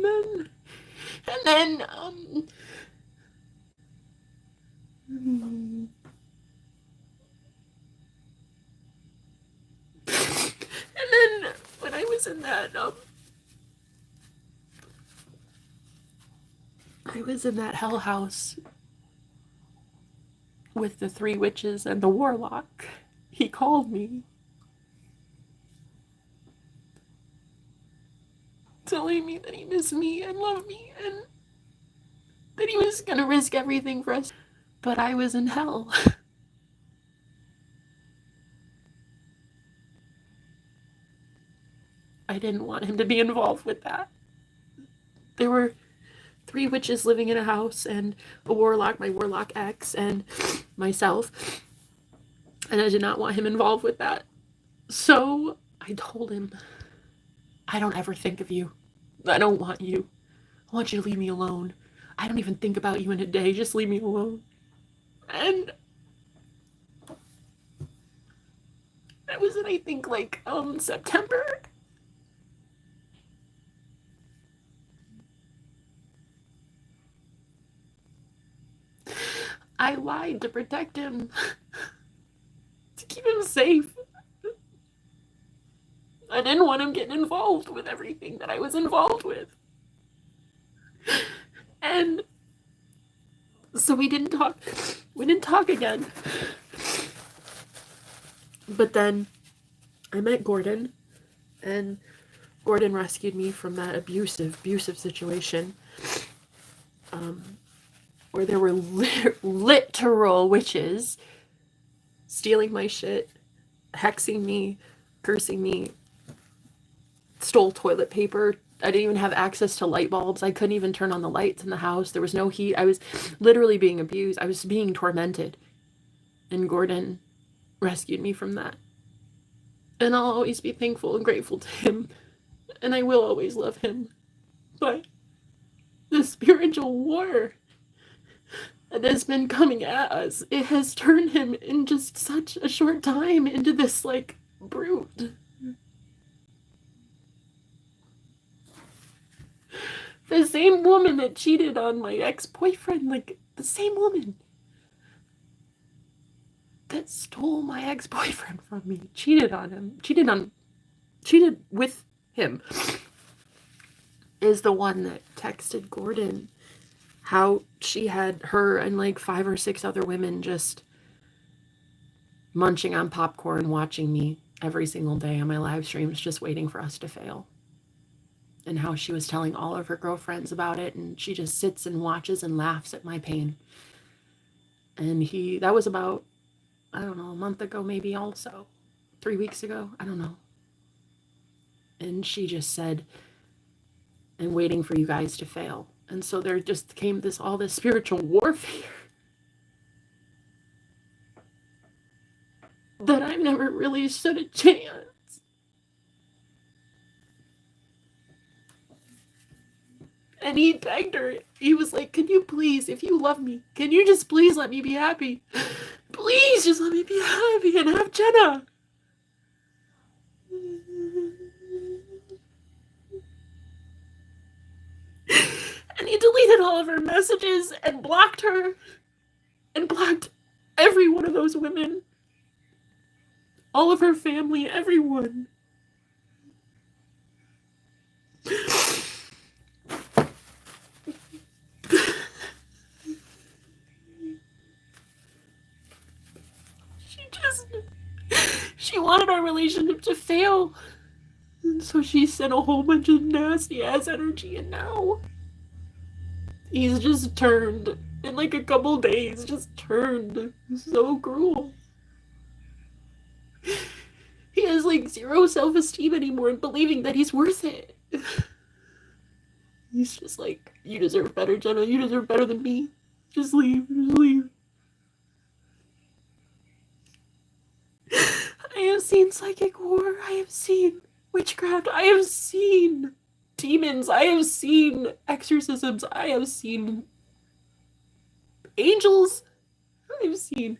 [SPEAKER 1] then, and then, and then when I was in that, I was in that hell house with the 3 witches and the warlock. He called me, telling me that he missed me and loved me and that he was gonna risk everything for us. But I was in hell. I didn't want him to be involved with that. There were 3 witches living in a house and a warlock, my warlock ex, and myself. And I did not want him involved with that. So I told him, "I don't ever think of you. I don't want you. I want you to leave me alone. I don't even think about you in a day. Just leave me alone." And that was in, I think, like, September. I lied to protect him, to keep him safe. I didn't want him getting involved with everything that I was involved with. And so we didn't talk. We didn't talk again. But then I met Gordon, and Gordon rescued me from that abusive situation, where there were literal witches stealing my shit, hexing me, cursing me, stole toilet paper. I didn't even have access to light bulbs. I couldn't even turn on the lights in the house. There was no heat. I was literally being abused. I was being tormented. And Gordon rescued me from that. And I'll always be thankful and grateful to him. And I will always love him. But the spiritual war that has been coming at us, it has turned him in just such a short time into this, like, brute. The same woman that cheated on my ex-boyfriend, like, the same woman that stole my ex-boyfriend from me, cheated with him, is the one that texted Gordon how she had her and like 5 or 6 other women just munching on popcorn, watching me every single day on my live streams, just waiting for us to fail. And how she was telling all of her girlfriends about it, and she just sits and watches and laughs at my pain. And that was about, I don't know, a month ago, maybe, also 3 weeks ago, I don't know. And she just said, "I'm waiting for you guys to fail." And so there just came all this spiritual warfare that I've never really stood a chance. And he begged her. He was like, can you please, if you love me, can you just please let me be happy? Please just let me be happy and have Jenna. And he deleted all of her messages and blocked her and blocked every one of those women. All of her family, everyone. She wanted our relationship to fail. And so she sent a whole bunch of nasty ass energy, and now he's just turned in like a couple days, just turned so cruel. He has like zero self-esteem anymore and believing that he's worth it. He's just like, you deserve better, Jenna. You deserve better than me. Just leave. Just leave. I have seen psychic war. I have seen witchcraft. I have seen demons. I have seen exorcisms. I have seen angels. I've seen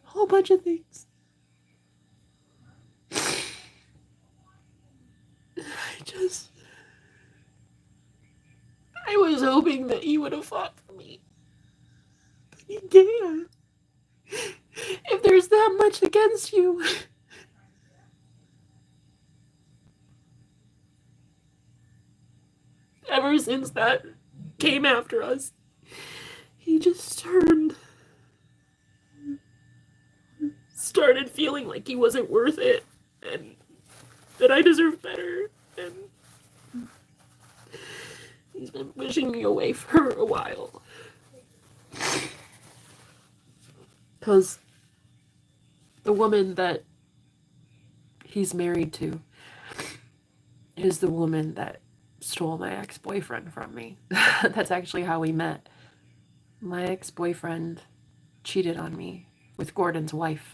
[SPEAKER 1] a whole bunch of things. I was hoping that he would have fought for me. But he can't. If there's that much against you. Ever since that came after us, he just turned. Started feeling like he wasn't worth it and that I deserve better. And he's been pushing me away for a while. Because the woman that he's married to is the woman that stole my ex-boyfriend from me. That's actually how we met. My ex-boyfriend cheated on me with Gordon's wife.